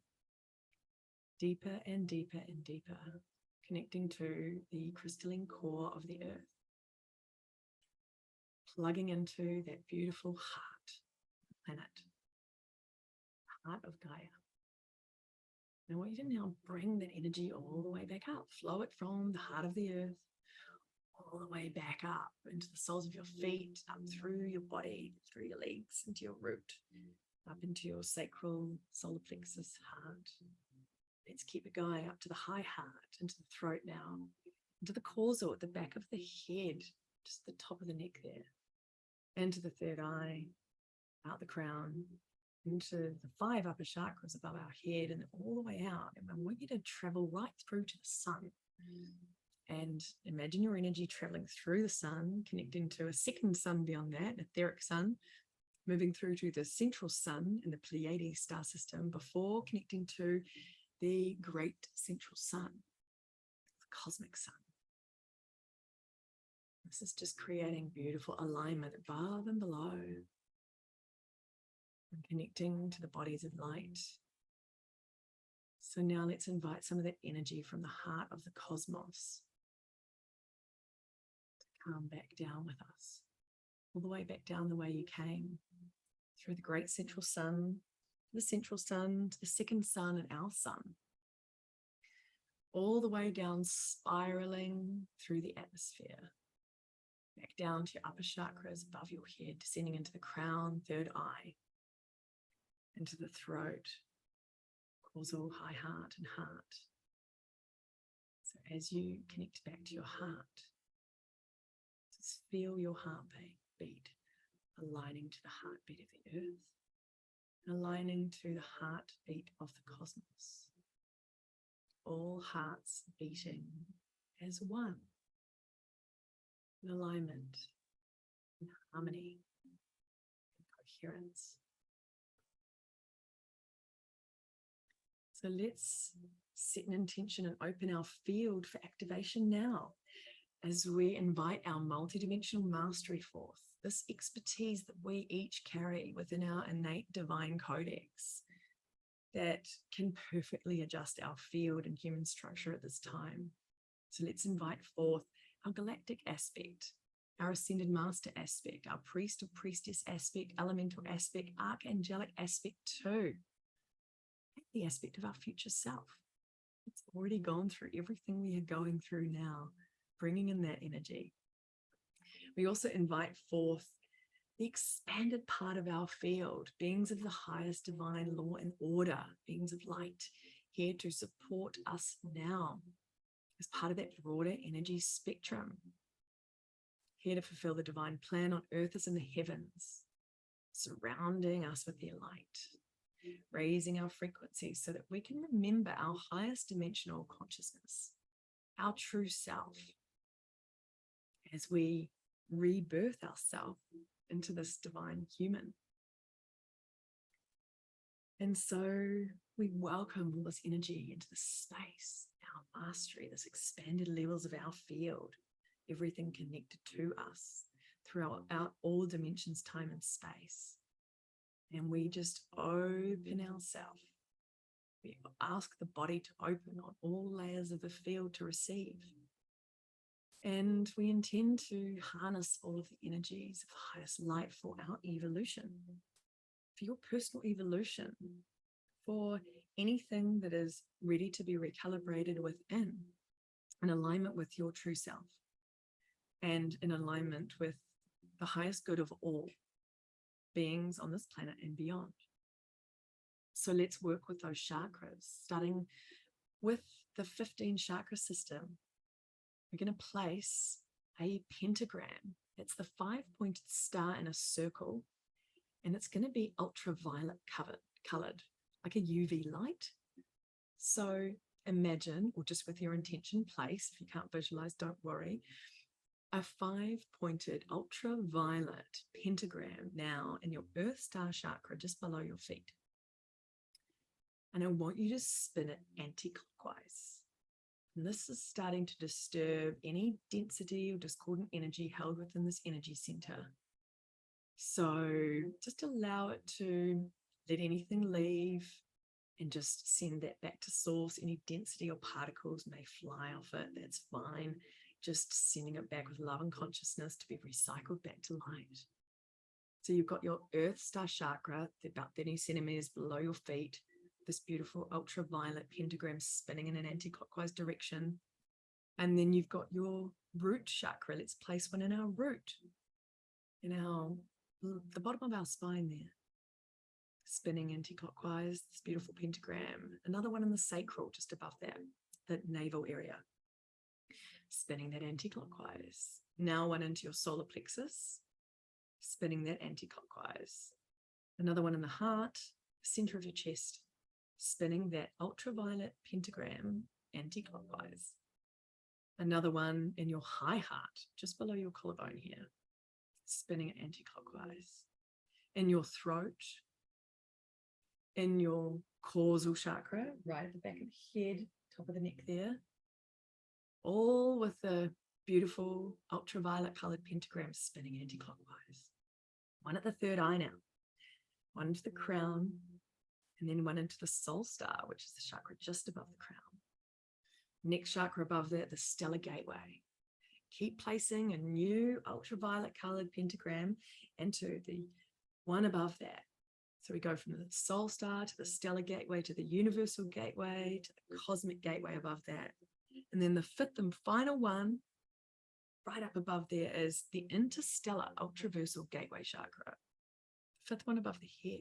Deeper and deeper and deeper, connecting to the crystalline core of the earth. Plugging into that beautiful heart, planet, heart of Gaia. And I want you to now bring that energy all the way back up. Flow it from the heart of the earth all the way back up into the soles of your feet, up through your body, through your legs, into your root, up into your sacral solar plexus heart. Let's keep it going up to the high heart, into the throat now, into the causal at the back of the head, just the top of the neck there, into the third eye, out the crown, into the 5 upper chakras above our head and all the way out. And I want you to travel right through to the sun. And imagine your energy traveling through the sun, connecting to a second sun beyond that, an etheric sun, moving through to the central sun in the Pleiades star system before connecting to the great central sun, the cosmic sun. This is just creating beautiful alignment above and below, and connecting to the bodies of light. So now let's invite some of that energy from the heart of the cosmos to come back down with us, all the way back down the way you came, through the great central sun, to the central sun, to the second sun and our sun, all the way down, spiraling through the atmosphere, back down to your upper chakras above your head, descending into the crown, third eye, into the throat, causal, high heart and heart. So as you connect back to your heart, just feel your heartbeat aligning to the heartbeat of the earth, aligning to the heartbeat of the cosmos. All hearts beating as one, in alignment, in harmony, in coherence. So let's set an intention and open our field for activation now as we invite our multidimensional mastery forth, this expertise that we each carry within our innate divine codex that can perfectly adjust our field and human structure at this time. So let's invite forth our galactic aspect, our ascended master aspect, our priest or priestess aspect, elemental aspect, archangelic aspect too. The aspect of our future self. It's already gone through everything we are going through now, bringing in that energy. We also invite forth the expanded part of our field, beings of the highest divine law and order, beings of light, here to support us now as part of that broader energy spectrum, here to fulfill the divine plan on earth as in the heavens, surrounding us with their light, raising our frequencies so that we can remember our highest dimensional consciousness, our true self, as we rebirth ourselves into this divine human. And so we welcome all this energy into the space, our mastery, this expanded levels of our field, everything connected to us throughout all dimensions, time and space. And we just open ourselves. We ask the body to open on all layers of the field to receive. And we intend to harness all of the energies of the highest light for our evolution, for your personal evolution, for anything that is ready to be recalibrated within, in alignment with your true self, and in alignment with the highest good of all beings on this planet and beyond. So let's work with those chakras, starting with the 15 chakra system. We're going to place a pentagram. It's the 5-pointed star in a circle, and it's going to be ultraviolet colored, like a UV light. So imagine, or just with your intention, place, if you can't visualize, don't worry, a 5-pointed ultraviolet pentagram now in your earth star chakra just below your feet. And I want you to spin it anti-clockwise. And this is starting to disturb any density or discordant energy held within this energy center. So just allow it to let anything leave and just send that back to source. Any density or particles may fly off it. That's fine. Just sending it back with love and consciousness to be recycled back to light. So you've got your Earth Star chakra, about 30 centimeters below your feet, this beautiful ultraviolet pentagram spinning in an anti-clockwise direction. And then you've got your root chakra. Let's place one in our root, in the bottom of our spine there, spinning anti-clockwise, this beautiful pentagram. Another one in the sacral, just above that, the navel area, spinning that anti-clockwise. Now one into your solar plexus, spinning that anti-clockwise. Another one in the heart, center of your chest, spinning that ultraviolet pentagram anti-clockwise. Another one in your high heart, just below your collarbone here, spinning it anti-clockwise. In your throat, in your causal chakra, right at the back of the head, top of the neck there, all with the beautiful ultraviolet colored pentagram spinning anti-clockwise. One at the third eye now, one into the crown, and then one into the soul star, which is the chakra just above the crown. Next chakra above that, the stellar gateway. Keep placing a new ultraviolet colored pentagram into the one above that. So we go from the soul star to the stellar gateway to the universal gateway to the cosmic gateway above that. And then the fifth and final one, right up above there, is the interstellar ultraversal gateway chakra. Fifth one above the head.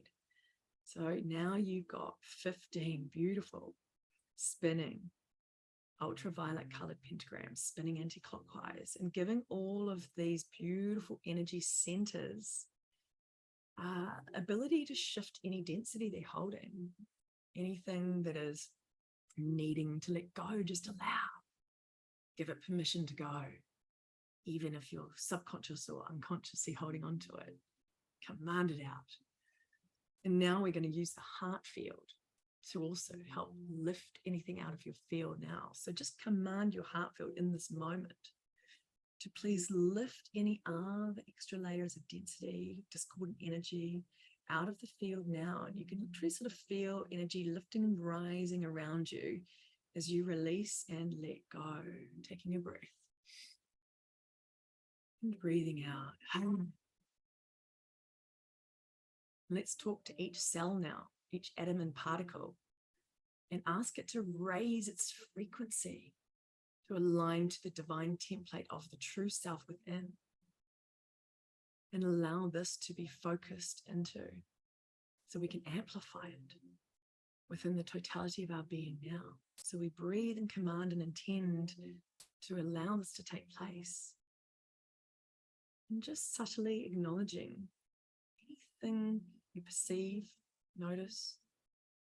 So now you've got 15 beautiful spinning ultraviolet colored pentagrams spinning anti-clockwise and giving all of these beautiful energy centers ability to shift any density they're holding, anything that is needing to let go, just allow, give it permission to go, even if you're subconscious or unconsciously holding on to it, command it out. And now we're going to use the heart field to also help lift anything out of your field now. So just command your heart field in this moment to please lift any other extra layers of density, discordant energy out of the field now. And you can literally sort of feel energy lifting and rising around you as you release and let go, taking a breath and breathing out. Let's talk to each cell now, each atom and particle, and ask it to raise its frequency to align to the divine template of the true self within, and allow this to be focused into so we can amplify it within the totality of our being now. So we breathe and command and intend to allow this to take place, and just subtly acknowledging anything you perceive, notice,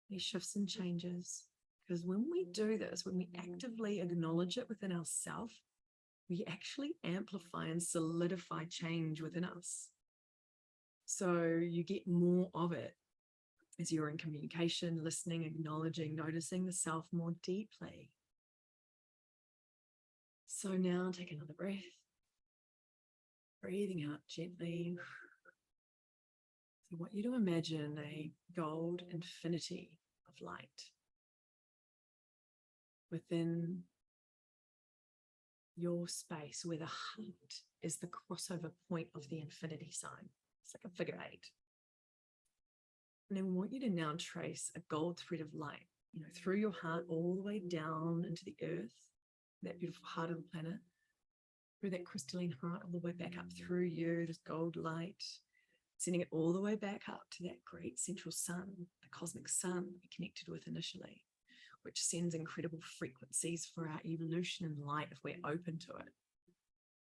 any shifts and changes. Because when we do this, when we actively acknowledge it within ourselves, we actually amplify and solidify change within us. So you get more of it as you're in communication, listening, acknowledging, noticing the self more deeply. So now take another breath, breathing out gently. So I want you to imagine a gold infinity of light within your space, where the heart is the crossover point of the infinity sign. It's like a figure 8. And I want you to now trace a gold thread of light, through your heart all the way down into the earth, that beautiful heart of the planet, through that crystalline heart all the way back up through you, this gold light, sending it all the way back up to that great central sun, the cosmic sun we connected with initially, which sends incredible frequencies for our evolution and light if we're open to it.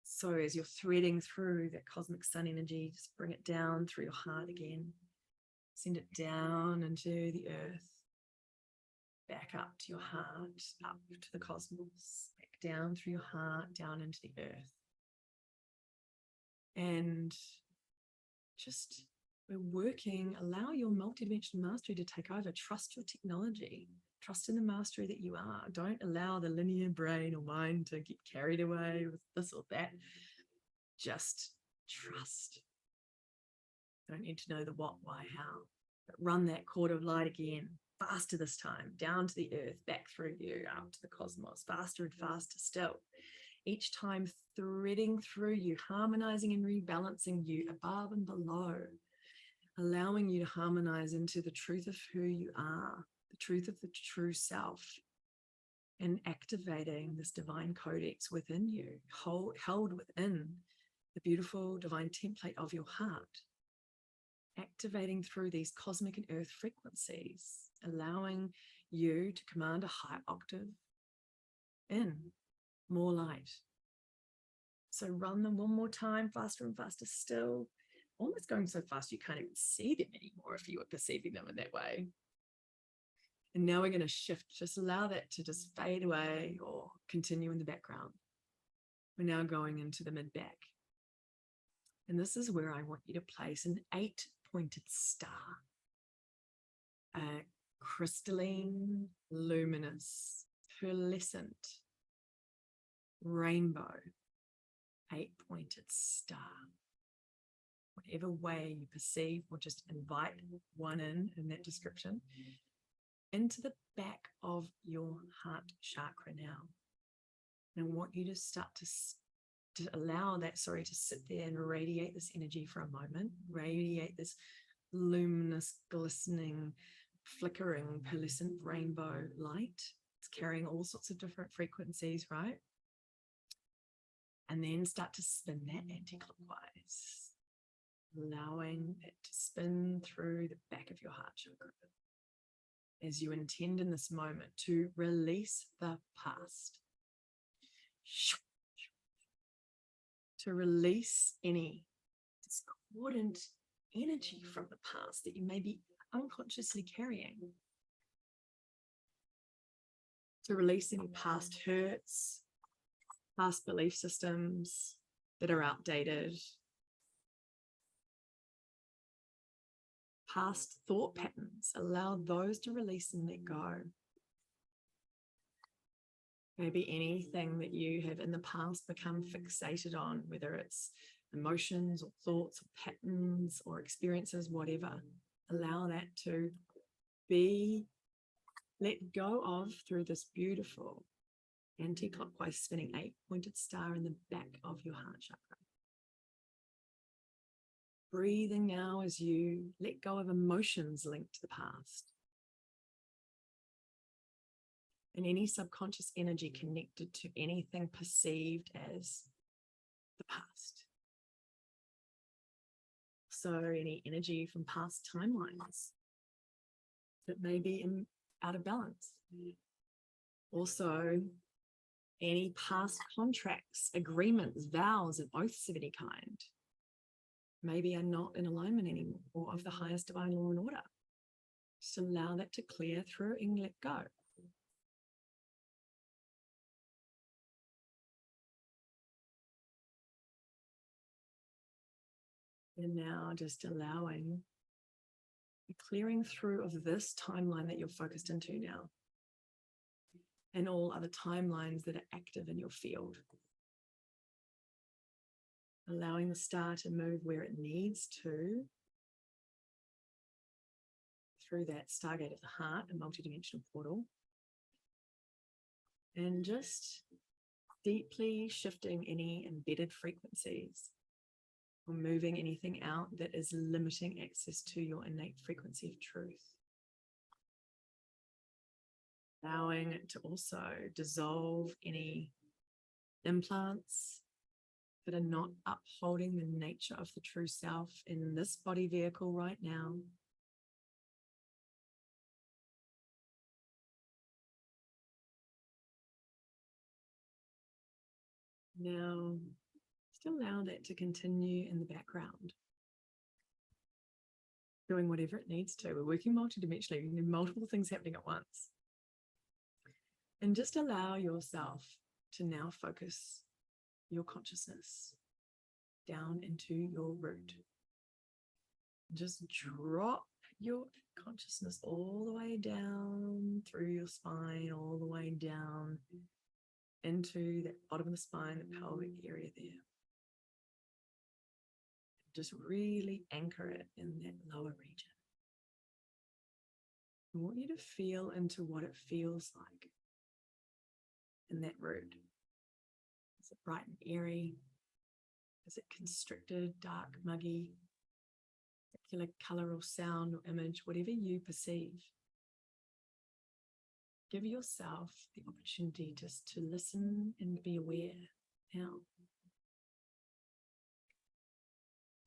So as you're threading through that cosmic sun energy, just bring it down through your heart again. Send it down into the earth, back up to your heart, up to the cosmos, back down through your heart, down into the earth. And just, we're working, allow your multidimensional mastery to take over. Trust your technology. Trust in the mastery that you are. Don't allow the linear brain or mind to get carried away with this or that. Just trust. Don't need to know the what, why, how. But run that cord of light again, faster this time, down to the earth, back through you, out to the cosmos, faster and faster still. Each time threading through you, harmonizing and rebalancing you above and below, allowing you to harmonize into the truth of who you are, the truth of the true self, and activating this divine codex within you, held within the beautiful divine template of your heart, activating through these cosmic and earth frequencies, allowing you to command a high octave in more light. So run them one more time, faster and faster still, almost going so fast you can't even see them anymore if you were perceiving them in that way. And now we're going to shift, just allow that to just fade away or continue in the background. We're now going into the mid-back. And this is where I want you to place an 8-pointed star, a crystalline, luminous, pearlescent, rainbow, 8-pointed star. Whatever way you perceive, or just invite one in that description, into the back of your heart chakra now. And I want you to start to allow that, to sit there and radiate this energy for a moment, radiate this luminous, glistening, flickering, pearlescent rainbow light. It's carrying all sorts of different frequencies, right? And then start to spin that anti-clockwise, allowing it to spin through the back of your heart chakra as you intend in this moment to release the past, to release any discordant energy from the past that you may be unconsciously carrying, to release any past hurts, past belief systems that are outdated, past thought patterns. Allow those to release and let go. Maybe anything that you have in the past become fixated on, whether it's emotions or thoughts or patterns or experiences, whatever. Allow that to be let go of through this beautiful anti-clockwise spinning 8-pointed star in the back of your heart chakra. Breathing now as you let go of emotions linked to the past and any subconscious energy connected to anything perceived as the past. So any energy from past timelines that may be out of balance. Also, any past contracts, agreements, vows, and oaths of any kind maybe are not in alignment anymore or of the highest divine law and order. Just allow that to clear through and let go. And now just allowing the clearing through of this timeline that you're focused into now and all other timelines that are active in your field. Allowing the star to move where it needs to through that stargate of the heart, a multidimensional portal. And just deeply shifting any embedded frequencies or moving anything out that is limiting access to your innate frequency of truth. Allowing it to also dissolve any implants that are not upholding the nature of the true self in this body vehicle right now. Now, just allow that to continue in the background, doing whatever it needs to. We're working multidimensionally. We need multiple things happening at once. And just allow yourself to now focus your consciousness down into your root. Just drop your consciousness all the way down through your spine, all the way down into that bottom of the spine, the pelvic area there. Just really anchor it in that lower region. I want you to feel into what it feels like in that root. Is it bright and airy? Is it constricted, dark, muggy? Particular color or sound or image, whatever you perceive. Give yourself the opportunity just to listen and be aware now.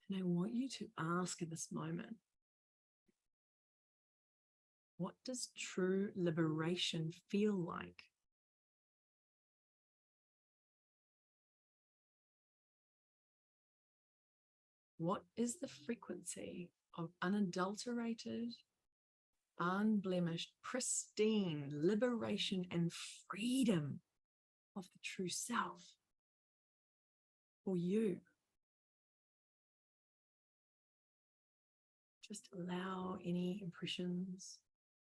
And I want you to ask in this moment, what does true liberation feel like? What is the frequency of unadulterated, unblemished, pristine liberation and freedom of the true self for you? Just allow any impressions,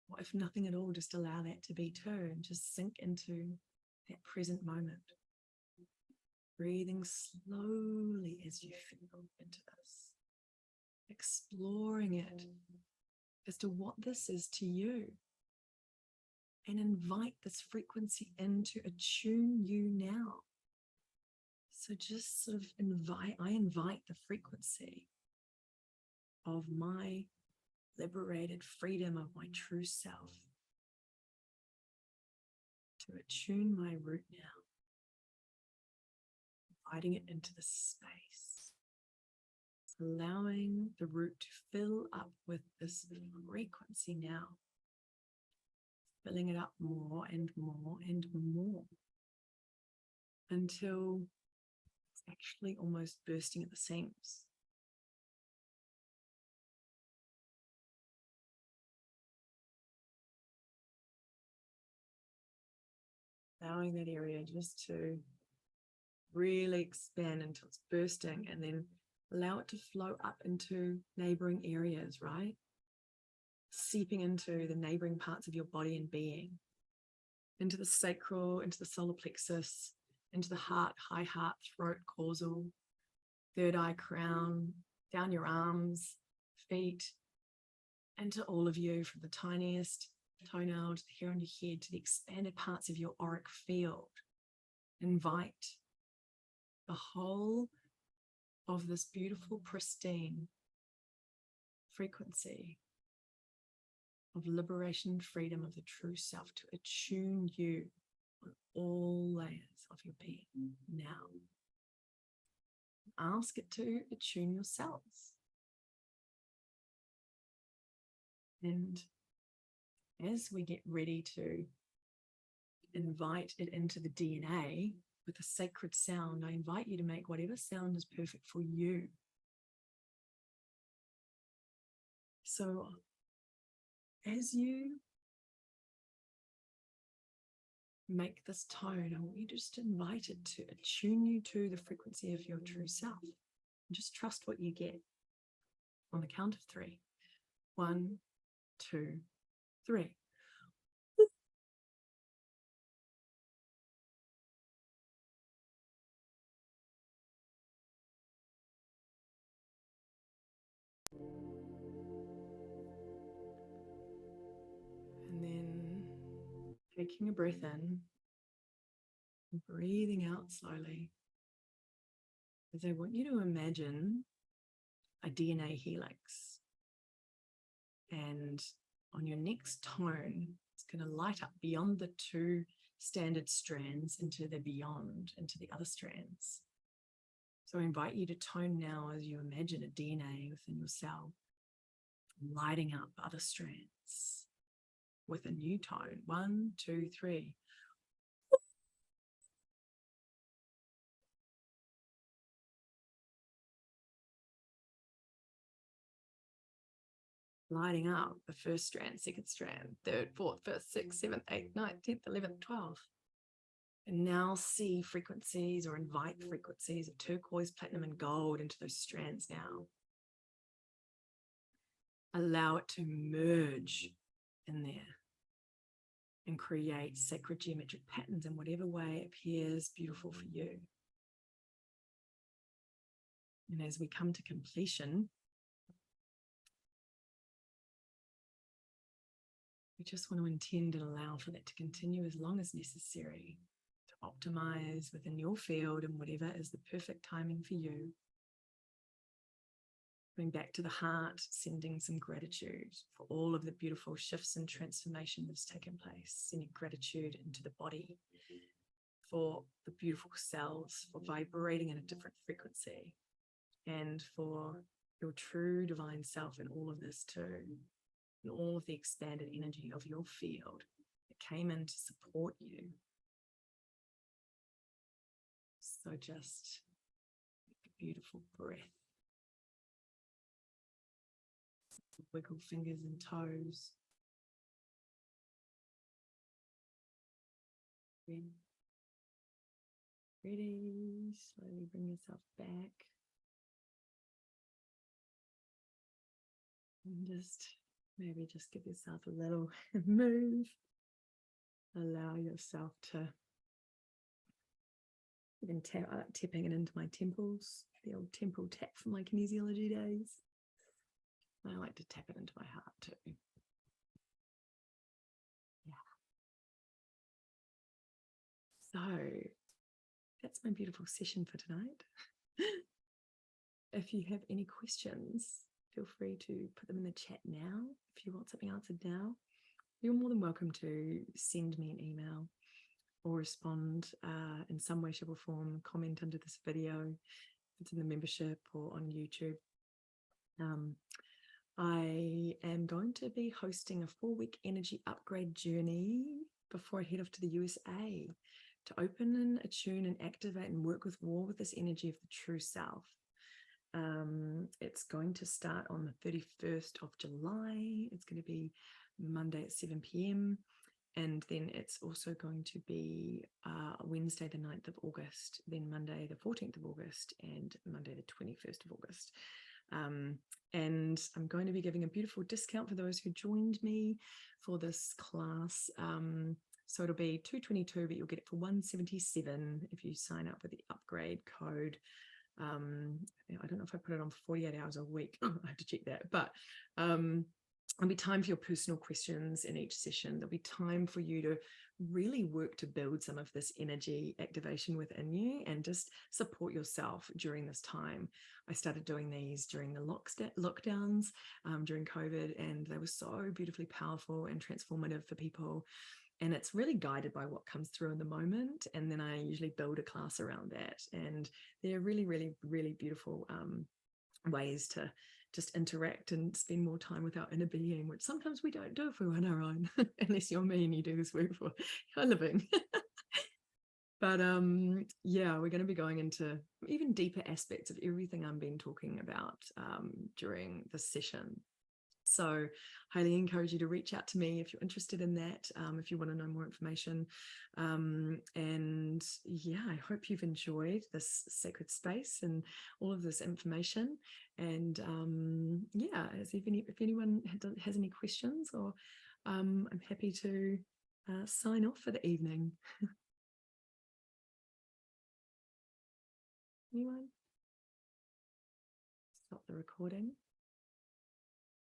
or if nothing at all, just allow that to be too, and just sink into that present moment. Breathing slowly as you feel into this, exploring it as to what this is to you, and invite this frequency in to attune you now. So just sort of I invite the frequency of my liberated freedom of my true self to attune my root now, inviting it into the space, allowing the root to fill up with this frequency now, filling it up more and more and more until it's actually almost bursting at the seams. Allowing that area just to really expand until it's bursting, and then allow it to flow up into neighboring areas, right? Seeping into the neighboring parts of your body and being, into the sacral, into the solar plexus, into the heart, high heart, throat, causal, third eye, crown, down your arms, feet, into all of you, from the tiniest toenail to the hair on your head to the expanded parts of your auric field. Invite the whole of this beautiful, pristine frequency of liberation, freedom of the true self to attune you on all layers of your being now. Ask it to attune yourselves. And as we get ready to invite it into the DNA with a sacred sound, I invite you to make whatever sound is perfect for you. So as you make this tone, I want you just to invite it to attune you to the frequency of your true self. And just trust what you get. On the count of 3. 1, 2, 3. And then taking a breath in, and breathing out slowly, as I want you to imagine a DNA helix. And on your next tone, it's going to light up beyond the 2 standard strands into the beyond, into the other strands. So I invite you to tone now as you imagine a DNA within your cell, lighting up other strands with a new tone. 1, 2, 3. Lighting up the first strand, second strand, third, fourth, fifth, sixth, seventh, eighth, ninth, 10th, 11th, 12th. And now see frequencies, or invite frequencies of turquoise, platinum, and gold into those strands now. allow it to merge in there and create sacred geometric patterns in whatever way appears beautiful for you. And as we come to completion, we just want to intend and allow for that to continue as long as necessary to optimize within your field and whatever is the perfect timing for you. Going back to the heart, sending some gratitude for all of the beautiful shifts and transformation that's taken place, sending gratitude into the body for the beautiful cells, for vibrating in a different frequency, and for your true divine self in all of this too, and all of the expanded energy of your field that came in to support you. So just a beautiful breath. Wiggle fingers and toes. Ready, slowly bring yourself back. And maybe just give yourself a little move. Allow yourself to even tapping it into my temples, the old temple tap from my kinesiology days. I like to tap it into my heart too. Yeah. So that's my beautiful session for tonight. If you have any questions, feel free to put them in the chat now. If you want something answered now, you're more than welcome to send me an email or respond in some way, shape or form, comment under this video, if it's in the membership or on YouTube. I am going to be hosting a 4-week energy upgrade journey before I head off to the USA to open and attune and activate and work with more with this energy of the true self. It's going to start on the 31st of July. It's going to be Monday at 7 p.m. And then it's also going to be Wednesday the 9th of August, then Monday the 14th of August, and Monday the 21st of August. And I'm going to be giving a beautiful discount for those who joined me for this class. So it'll be $222, but you'll get it for $177 if you sign up with the upgrade code. I don't know if I put it on 48 hours a week. I have to check that. But there'll be time for your personal questions in each session. There'll be time for you to really work to build some of this energy activation within you and just support yourself during this time. I started doing these during the lockdowns during COVID, and they were so beautifully powerful and transformative for people. And it's really guided by what comes through in the moment. And then I usually build a class around that. And they're really, really, really beautiful ways to just interact and spend more time with our inner being, which sometimes we don't do if we're on our own, unless you're me and you do this work for your living. But yeah, we're going to be going into even deeper aspects of everything I've been talking about during this session. So highly encourage you to reach out to me if you're interested in that, if you want to know more information. And yeah, I hope you've enjoyed this sacred space and all of this information. And yeah, if anyone has any questions, or I'm happy to sign off for the evening. Anyone? Stop the recording.